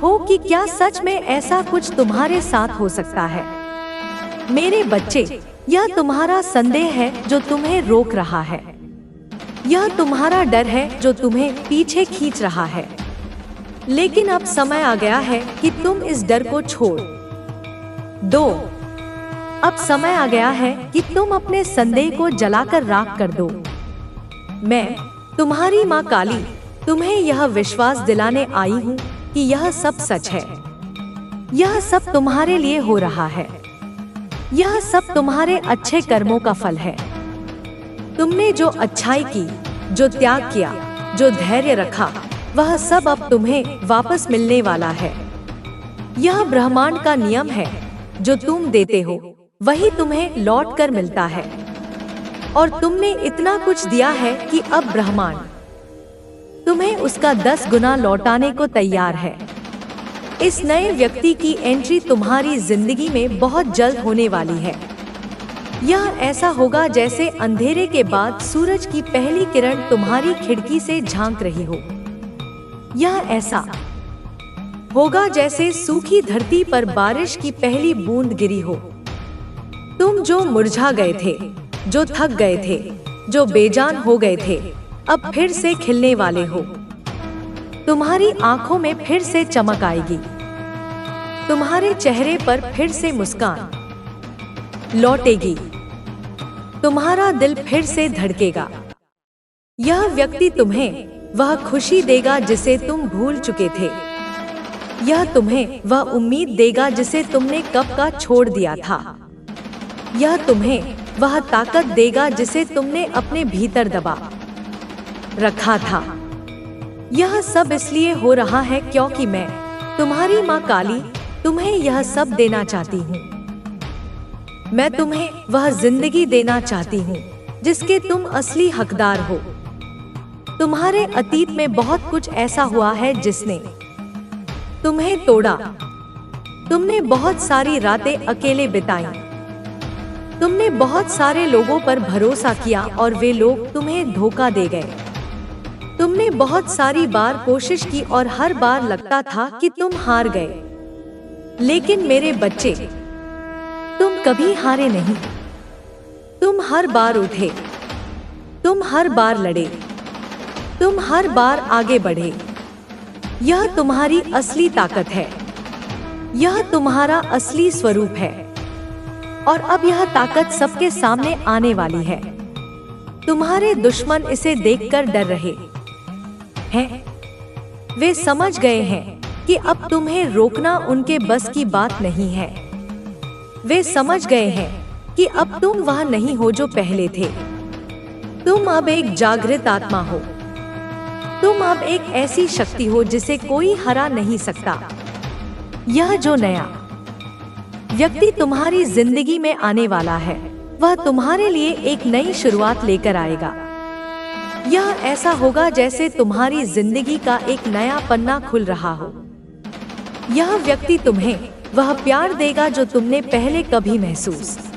हो कि क्या सच में ऐसा कुछ तुम्हारे साथ हो सकता है। मेरे बच्चे, यह तुम्हारा संदेह है जो तुम्हें रोक रहा है। यह तुम्हारा डर है जो तुम्हें पीछे खींच रहा है। लेकिन अब समय आ गया है कि तुम इस डर को छोड़ दो। अब समय आ गया है कि तुम अपने संदेह को जलाकर राख कर दो। मैं तुम्हारी माँ काली तुम्हें यह विश्वास दिलाने आई हूँ कि यह सब सच है। यह सब तुम्हारे लिए हो रहा है। यह सब तुम्हारे अच्छे कर्मों का फल है। तुमने जो अच्छाई की, जो त्याग किया, जो धैर्य रखा, वह सब अब तुम्हें वापस मिलने वाला है। यह ब्रह्मांड का नियम है, जो तुम देते हो वही तुम्हें लौट कर मिलता है। और तुमने इतना कुछ दिया है कि अब ब्रह्मांड तुम्हें उसका 10 गुना लौटाने को तैयार है। इस नए व्यक्ति की एंट्री तुम्हारी जिंदगी में बहुत जल्द होने वाली है। यह ऐसा होगा जैसे अंधेरे के बाद सूरज की पहली किरण तुम्हारी खिड़की से झांक रही हो। यह ऐसा होगा जैसे सूखी धरती पर बारिश की पहली बूंद गिरी हो। तुम जो मुरझा गए थे, जो थक गए थे, जो बेजान हो गए थे, अब फिर से खिलने वाले हो। तुम्हारी आंखों में फिर से चमक आएगी। तुम्हारे चेहरे पर फिर से मुस्कान लौटेगी। तुम्हारा दिल फिर से धड़केगा। यह व्यक्ति तुम्हें वह खुशी देगा जिसे तुम भूल चुके थे। यह तुम्हें वह उम्मीद देगा जिसे तुमने कब का छोड़ दिया था। यह तुम्हें वह ताकत देगा जिसे तुमने अपने भीतर दबा रखा था। यह सब इसलिए हो रहा है क्योंकि मैं तुम्हारी माँ काली तुम्हें यह सब देना चाहती हूँ। मैं तुम्हें वह जिंदगी देना चाहती हूँ जिसके तुम असली हकदार हो। तुम्हारे अतीत में बहुत कुछ ऐसा हुआ है जिसने तुम्हें तोड़ा। तुमने बहुत सारी रातें अकेले बिताई। तुमने बहुत सारे लोगों पर भरोसा किया और वे लोग तुम्हें धोखा दे गए। तुमने बहुत सारी बार कोशिश की और हर बार लगता था कि तुम हार गए। लेकिन मेरे बच्चे, तुम कभी हारे नहीं। तुम हर बार उठे। तुम हर बार लड़े। तुम हर बार आगे बढ़े। यह तुम्हारी असली ताकत है। यह तुम्हारा असली स्वरूप है। और अब यह ताकत सबके सामने आने वाली है। तुम्हारे दुश्मन इसे देखकर डर रहे हैं। वे समझ गए हैं कि अब तुम्हें रोकना उनके बस की बात नहीं है। वे समझ गए हैं कि अब तुम वह नहीं हो जो पहले थे। तुम अब एक जागृत आत्मा हो। तुम अब एक ऐसी शक्ति हो जिसे कोई हरा नहीं सकता। यह जो नया व्यक्ति तुम्हारी जिंदगी में आने वाला है, वह तुम्हारे लिए एक नई शुरुआत लेकर आएगा। यह ऐसा होगा जैसे तुम्हारी जिंदगी का एक नया पन्ना खुल रहा हो। यह व्यक्ति तुम्हें वह प्यार देगा जो तुमने पहले कभी महसूस